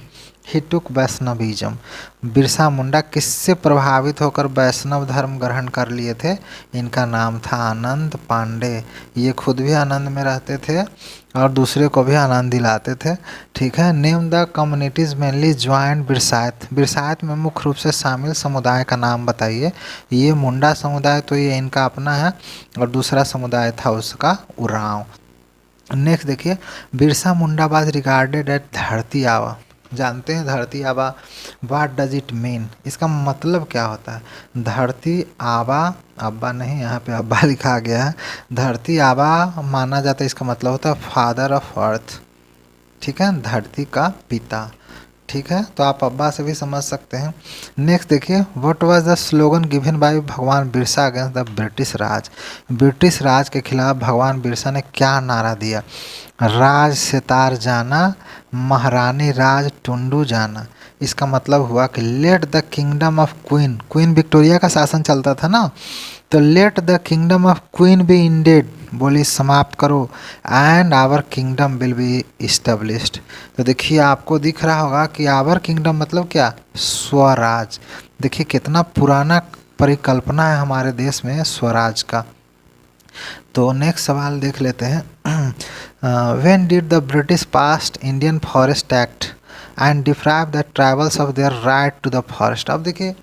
he took Vaishnavism. Birsa Munda किससे प्रभावित होकर वैष्णव धर्म ग्रहण कर लिए थे? इनका नाम था आनंद पांडे। ये खुद भी आनंद में रहते थे और दूसरे को भी आनंद दिलाते थे। ठीक है, name the communities mainly joint Birsait. Birsait में मुख्य रूप से शामिल समुदाय का नाम बताइए। ये मुंडा समुदाय तो ये इनका अपना है, और दूसरा समुदाय था उसका उरांव। नेक्स्ट देखिए, Birsa Munda was regarded eight धरती आबा। जानते हैं धरती आबा व्हाट डज इट मीन? इसका मतलब क्या होता है? धरती आबा, अब्बा नहीं, यहाँ पे अब्बा लिखा गया है। धरती आबा माना जाता है, इसका मतलब होता है फादर ऑफ अर्थ। ठीक है, धरती का पिता। ठीक है, तो आप अब्बा से भी समझ सकते हैं। नेक्स्ट देखिए, what was the slogan given by भगवान Birsa against the British Raj. British Raj के खिलाफ भगवान बिरसा ने क्या नारा दिया? राज सितार जाना, महारानी राज टुंडू जाना। इसका मतलब हुआ कि let the kingdom of queen Victoria का शासन चलता था ना, तो let the kingdom of queen be ended, बोली समाप्त करो, and our kingdom will be established. तो देखिए, आपको दिख रहा होगा कि आवर किंगडम मतलब क्या? स्वराज। देखिए कितना पुराना परिकल्पना है हमारे देश में स्वराज का। तो नेक्स्ट सवाल देख लेते हैं। When did the British passed Indian forest act and deprive the tribals of their right to the forest. अब देखिए,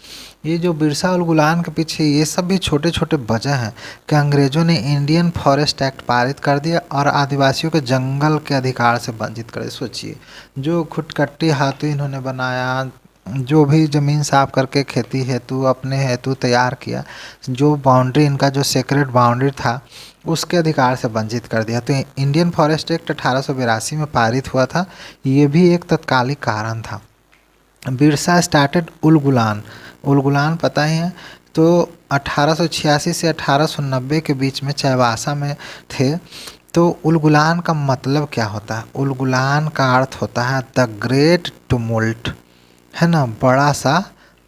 ये जो बिरसा उल गुलान के पीछे ये सब भी छोटे छोटे वजह हैं कि अंग्रेज़ों ने इंडियन फॉरेस्ट एक्ट पारित कर दिया और आदिवासियों के जंगल के अधिकार से वंचित कर दिया। सोचिए, जो खुटकट्टी हाथी इन्होंने बनाया, जो भी ज़मीन साफ करके खेती हेतु अपने हेतु तैयार किया, जो बाउंड्री इनका जो सेक्रेट बाउंड्री था, उसके अधिकार से वंचित कर दिया। तो इंडियन फॉरेस्ट एक्ट 1882 में पारित हुआ था। ये भी एक तत्कालिक कारण था। बिरसा स्टार्टेड उल गुलान पता ही है। तो 1886 से 1890 के बीच में चाईबासा में थे। तो उल गुलान का मतलब क्या होता है? उल गुलान का अर्थ होता है द ग्रेट टुमुल्ट, है ना, बड़ा सा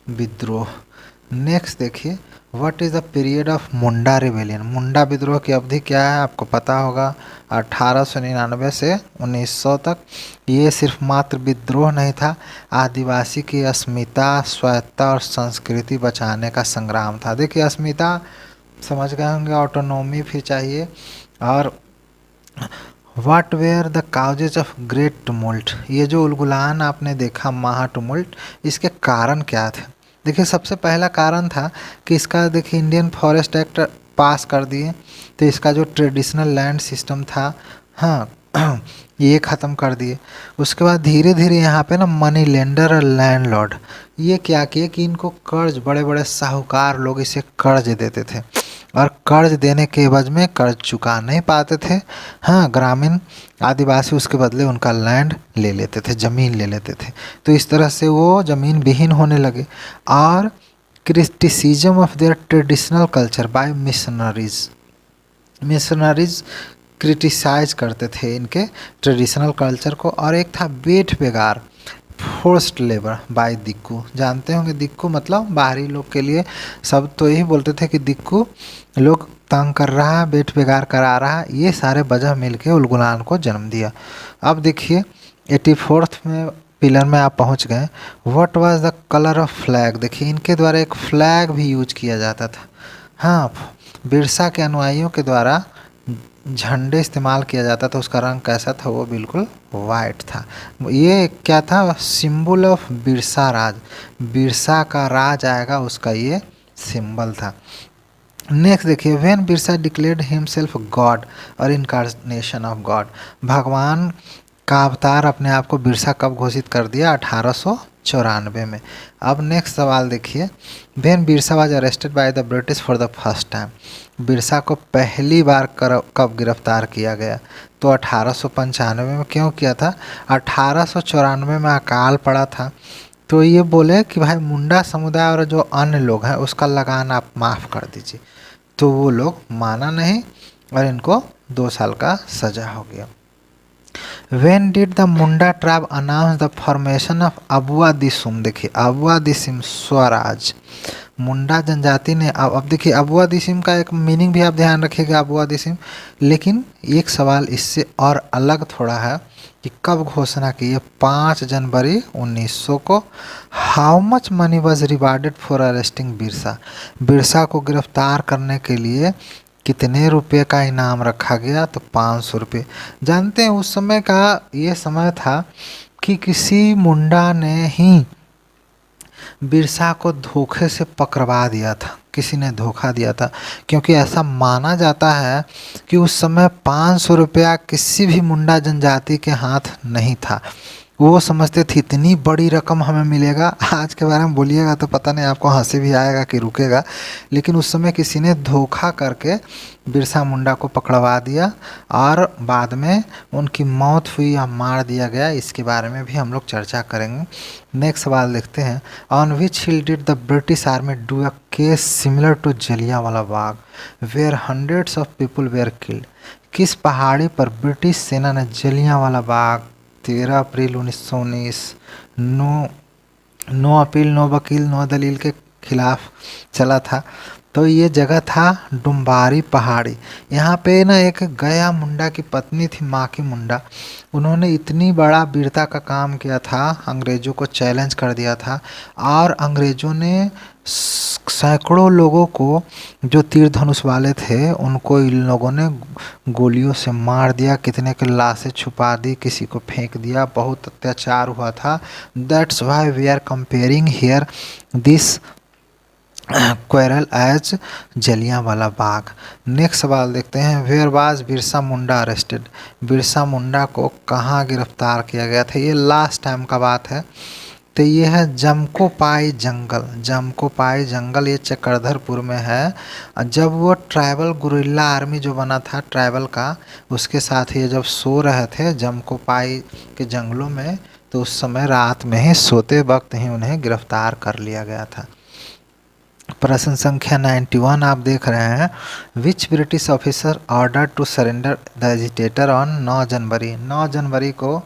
विद्रोह। नेक्स्ट देखिए, what is the period of Munda rebellion. Munda विद्रोह की अवधि क्या है? आपको पता होगा, 1899 से 1900 तक। ये सिर्फ मात्र विद्रोह नहीं था, आदिवासी की अस्मिता, स्वायत्ता और संस्कृति बचाने का संग्राम था। देखिए, अस्मिता समझ गए होंगे, ऑटोनॉमी भी चाहिए। और what were the causes of great tumult. ये जो उलगुलान आपने देखा, महा टुमुल्ट, इसके कारण क्या थे? देखिए, सबसे पहला कारण था कि इसका, देखिए, इंडियन फॉरेस्ट एक्ट पास कर दिए, तो इसका जो ट्रेडिशनल लैंड सिस्टम था, हाँ, ये ख़त्म कर दिए। उसके बाद धीरे धीरे यहाँ पे ना मनी लेंडर और लैंडलॉर्ड ये क्या किए कि इनको कर्ज, बड़े बड़े साहूकार लोग इसे कर्ज देते थे, और कर्ज देने के एवज में कर्ज चुका नहीं पाते थे। हाँ, ग्रामीण आदिवासी उसके बदले उनका लैंड ले लेते थे, ज़मीन ले लेते थे। तो इस तरह से वो ज़मीन विहीन होने लगे। और criticism of their traditional culture by missionaries criticise करते थे इनके ट्रेडिशनल कल्चर को। और एक था वेठ बेगार, फोर्स्ड लेबर बाय दिक्कू। जानते होंगे दिक्कू मतलब बाहरी लोग के लिए, सब तो यही बोलते थे कि दिक्कू लोग तंग कर रहा है, बेट बेगार करा रहा है। ये सारे वजह मिलके उल गुलान को जन्म दिया। अब देखिए 84th में पिलर में आप पहुंच गए। What was the colour of flag. देखिए इनके द्वारा एक फ्लैग भी यूज किया जाता था। हाँ, बिरसा के अनुयायियों के द्वारा झंडे इस्तेमाल किया जाता था। उसका रंग कैसा था? वो बिल्कुल वाइट था। ये क्या था? सिंबल ऑफ बिरसा राज। बिरसा का राज आएगा उसका ये सिंबल था। नेक्स्ट देखिए, when Birsa declared himself God और इनकारनेशन ऑफ गॉड। भगवान का अवतार अपने आप को बिरसा कब घोषित कर दिया? 1894 में। अब नेक्स्ट सवाल देखिए, when Birsa was arrested by the British for the first time. Birsa को पहली बार कब गिरफ्तार किया गया? तो 1895 में। क्यों किया था? 1894 में अकाल पड़ा था, तो ये बोले कि भाई मुंडा समुदाय और जो अन्य लोग हैं उसका लगान आप माफ़ कर दीजिए। तो वो लोग माना नहीं और इनको 2 साल का सजा हो गया। When did the Munda tribe announce the formation of Abua Disum. देखिए अबुआ दिसिम स्वराज। मुंडा जनजाति ने अब देखिए अबुआ दिसिम का एक मीनिंग भी आप ध्यान रखिएगा, अबुआ दिसिम। लेकिन एक सवाल इससे और अलग थोड़ा है कि कब घोषणा की है? 5 जनवरी 1900 को। How much money was rewarded for arresting Birsa. Birsa को गिरफ्तार करने के लिए कितने रुपए का इनाम रखा गया? तो 500 रुपये। जानते हैं उस समय का ये समय था कि किसी मुंडा ने ही बिरसा को धोखे से पकड़वा दिया था, किसी ने धोखा दिया था। क्योंकि ऐसा माना जाता है कि उस समय 500 रुपया किसी भी मुंडा जनजाति के हाथ नहीं था। वो समझते थे इतनी बड़ी रकम हमें मिलेगा। आज के बारे में बोलिएगा तो पता नहीं आपको हंसी भी आएगा कि रुकेगा, लेकिन उस समय किसी ने धोखा करके बिरसा मुंडा को पकड़वा दिया और बाद में उनकी मौत हुई या मार दिया गया। इसके बारे में भी हम लोग चर्चा करेंगे। नेक्स्ट सवाल देखते हैं, on which hill did the British army do a case similar to Jallianwala Bagh where hundreds of people were killed. किस पहाड़ी पर ब्रिटिश सेना ने जलियांवाला बाग 13 अप्रैल 1919 नो अपील नो वकील नो दलील के खिलाफ चला था? तो ये जगह था डुम्बारी पहाड़ी। यहाँ पे ना एक गया मुंडा की पत्नी थी, माँ की मुंडा। उन्होंने इतनी बड़ा वीरता का काम किया था, अंग्रेज़ों को चैलेंज कर दिया था और अंग्रेज़ों ने सैकड़ों लोगों को जो तीर धनुष वाले थे उनको इन लोगों ने गोलियों से मार दिया, कितने की लाशें छुपा दी, किसी को फेंक दिया, बहुत अत्याचार हुआ था। That's why we are comparing here this quarrel as Jallianwala Bagh. Next सवाल देखते हैं, where was Birsa Munda arrested. Birsa Munda को कहाँ गिरफ्तार किया गया था? ये लास्ट टाइम का बात है। तो ये है जमकोपाई जंगल। जमकोपाई जंगल ये चक्रधरपुर में है। जब वो ट्राइबल गुरिल्ला आर्मी जो बना था ट्राइबल का, उसके साथ ये जब सो रहे थे जमकोपाई के जंगलों में, तो उस समय रात में ही सोते वक्त ही उन्हें गिरफ्तार कर लिया गया था। प्रश्न संख्या 91 आप देख रहे हैं, which British officer order to surrender the agitator on 9 January. 9 जनवरी को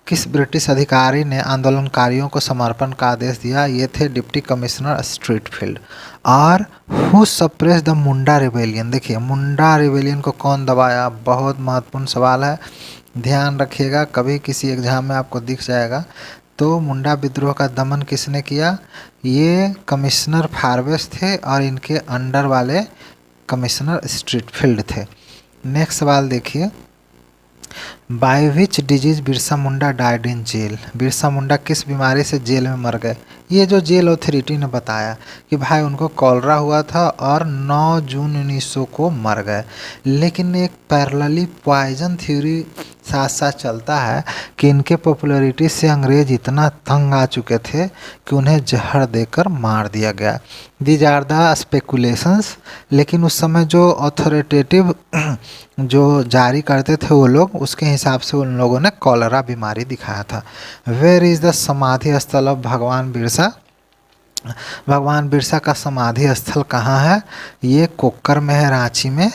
किस ब्रिटिश अधिकारी ने आंदोलनकारियों को समर्पण का आदेश दिया? ये थे डिप्टी कमिश्नर स्ट्रीटफील्ड। और who suppress the Munda rebellion. देखिए मुंडा रिबेलियन को कौन दबाया? बहुत महत्वपूर्ण सवाल है, ध्यान रखिएगा, कभी किसी एग्जाम में आपको दिख जाएगा। तो मुंडा विद्रोह का दमन किसने किया? ये कमिश्नर फारवेस थे और इनके अंडर वाले कमिश्नर स्ट्रीटफील्ड थे। नेक्स्ट सवाल देखिए, by which disease Birsa Munda died in jail. Birsa Munda किस बीमारी से जेल में मर गए? ये जो जेल अथॉरिटी ने बताया कि भाई उनको कॉलरा हुआ था और 9 जून 1900 को मर गए। लेकिन एक पैरेलली पॉइजन थ्योरी साथ साथ चलता है कि इनके पॉपुलैरिटी से अंग्रेज इतना तंग आ चुके थे कि उन्हें जहर देकर मार दिया गया। These are the speculations. लेकिन उस समय जो अथॉरिटेटिव जो जारी करते थे वो लोग, उसके हिसाब से उन लोगों ने कॉलरा बीमारी दिखाया था। वेयर इज़ द समाधि स्थल ऑफ भगवान बिरसा। भगवान बिरसा का समाधि स्थल कहाँ है? ये कोक्कर में है, रांची में।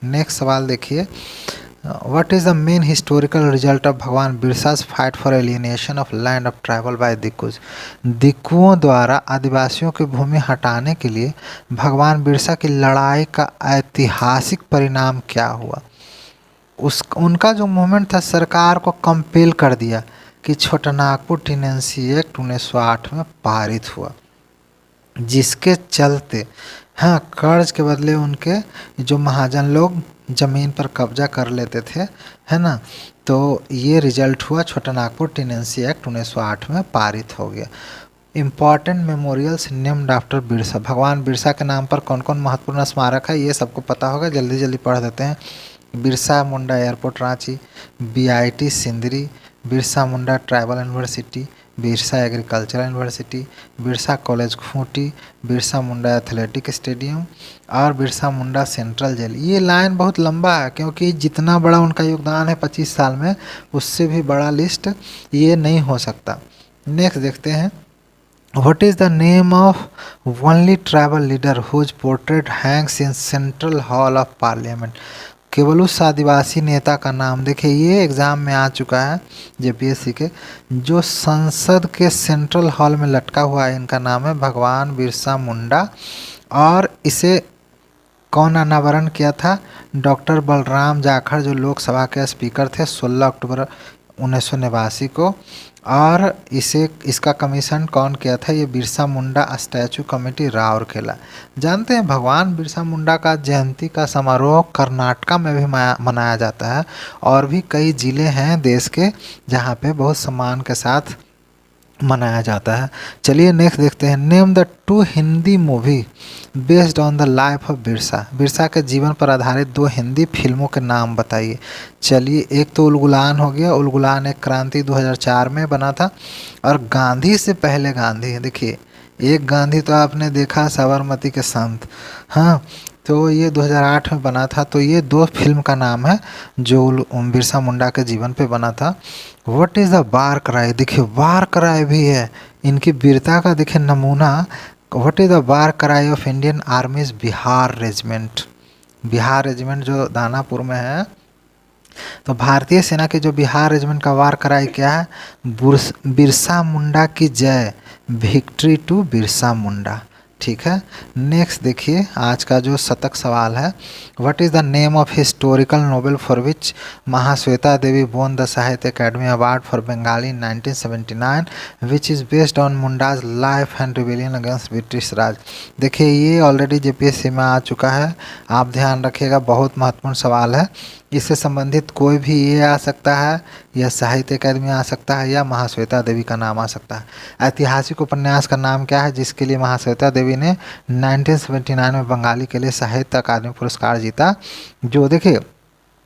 नेक्स्ट सवाल देखिए, what is the main historical result of भगवान Birsa's fight for alienation of land of tribal by Dikkus. दिक्कुओं द्वारा आदिवासियों की भूमि हटाने के लिए भगवान बिरसा की लड़ाई का ऐतिहासिक परिणाम क्या हुआ। उनका जो मूवमेंट था सरकार को कंपेल कर दिया कि छोटानागपुर टेनेंसी एक्ट 1908 में पारित हुआ, जिसके चलते हाँ कर्ज के बदले उनके जो महाजन लोग ज़मीन पर कब्जा कर लेते थे, है ना, तो ये रिजल्ट हुआ छोटानागपुर टेनेंसी एक्ट 1908 में पारित हो गया। Important memorials named after Birsa. भगवान बिरसा के नाम पर कौन कौन महत्वपूर्ण स्मारक है ये सबको पता होगा, जल्दी जल्दी पढ़ देते हैं। Birsa Munda airport Ranchi, BIT Sindri, Birsa Munda tribal university, Birsa agricultural university, Birsa college Khunti, Birsa Munda athletic stadium और बिरसा मुंडा सेंट्रल जेल। ये लाइन बहुत लंबा है क्योंकि जितना बड़ा उनका योगदान है 25 साल में, उससे भी बड़ा लिस्ट ये नहीं हो सकता। नेक्स्ट देखते हैं, what is the name of only tribal leader whose portrait hangs in central hall of parliament. केवल उस आदिवासी नेता का नाम, देखिए ये एग्ज़ाम में आ चुका है JPSC के, जो संसद के सेंट्रल हॉल में लटका हुआ है, इनका नाम है भगवान बिरसा मुंडा। और इसे कौन अनावरण किया था? डॉक्टर बलराम जाखड़, जो लोकसभा के स्पीकर थे, 16 अक्टूबर 1989 को। और इसका कमीशन कौन किया था? ये बिरसा मुंडा स्टैचू कमेटी राउरकेला। जानते हैं भगवान बिरसा मुंडा का जयंती का समारोह कर्नाटका में भी मनाया जाता है, और भी कई ज़िले हैं देश के जहाँ पे बहुत सम्मान के साथ मनाया जाता है। चलिए नेक्स्ट देखते हैं, name the 2 Hindi movie based on the life of Birsa. Birsa के जीवन पर आधारित 2 हिंदी फिल्मों के नाम बताइए। चलिए, एक तो उलगुलान हो गया। उलगुलान एक क्रांति 2004 में बना था, और गांधी से पहले गांधी, देखिए एक गांधी तो आपने देखा साबरमती के संत, हाँ, तो ये 2008 में बना था। तो ये 2 फिल्म का नाम है जो बिरसा मुंडा के जीवन पे बना था। What is the war cry, देखिए वार क्राई भी है इनकी वीरता का, देखिए नमूना। What is the war cry of Indian आर्मीज Bihar regiment. Bihar regiment जो दानापुर में है, तो भारतीय सेना के जो बिहार रेजिमेंट का वार क्राई क्या है? बिरसा मुंडा की जय, विक्ट्री टू बिरसा मुंडा। ठीक है, नेक्स्ट देखिए आज का जो शतक सवाल है, what is the name of historical novel for which Mahasweta Devi won the Sahitya Akademi award for Bengali in 1979 which is based on Munda's life and rebellion against British Raj. देखिए ये ऑलरेडी JPSC में आ चुका है, आप ध्यान रखिएगा, बहुत महत्वपूर्ण सवाल है। इससे संबंधित कोई भी ये आ सकता है, या साहित्य अकादमी आ सकता है, या महाश्वेता देवी का नाम आ सकता है। ऐतिहासिक उपन्यास का नाम क्या है जिसके लिए महाश्वेता देवी ने 1979 में बंगाली के लिए साहित्य अकादमी पुरस्कार जीता? जो देखिए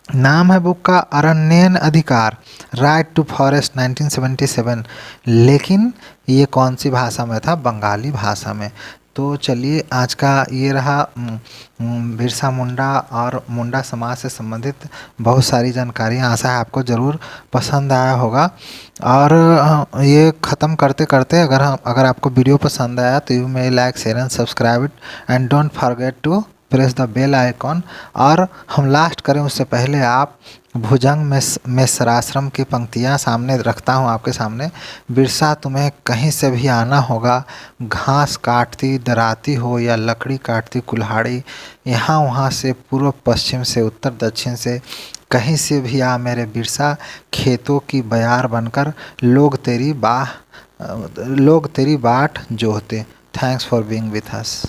नाम है बुक का अरण्यन अधिकार, राइट टू फॉरेस्ट 1977, लेकिन ये कौन सी भाषा में था? बंगाली भाषा में। तो चलिए आज का ये रहा बिरसा मुंडा और मुंडा समाज से संबंधित बहुत सारी जानकारियाँ। आशा है आपको ज़रूर पसंद आया होगा। और ये ख़त्म करते करते अगर आपको वीडियो पसंद आया तो you may like, share and subscribe it and don't forget to press the bell icon. और हम लास्ट करें उससे पहले आप भुजंग मिश्राश्रम की पंक्तियाँ सामने रखता हूँ आपके सामने। बिरसा तुम्हें कहीं से भी आना होगा, घास काटती दराती हो या लकड़ी काटती कुल्हाड़ी, यहाँ वहाँ से पूर्व पश्चिम से उत्तर दक्षिण से कहीं से भी आ मेरे बिरसा, खेतों की बयार बनकर लोग तेरी बाट जोहते। Thanks for being with us.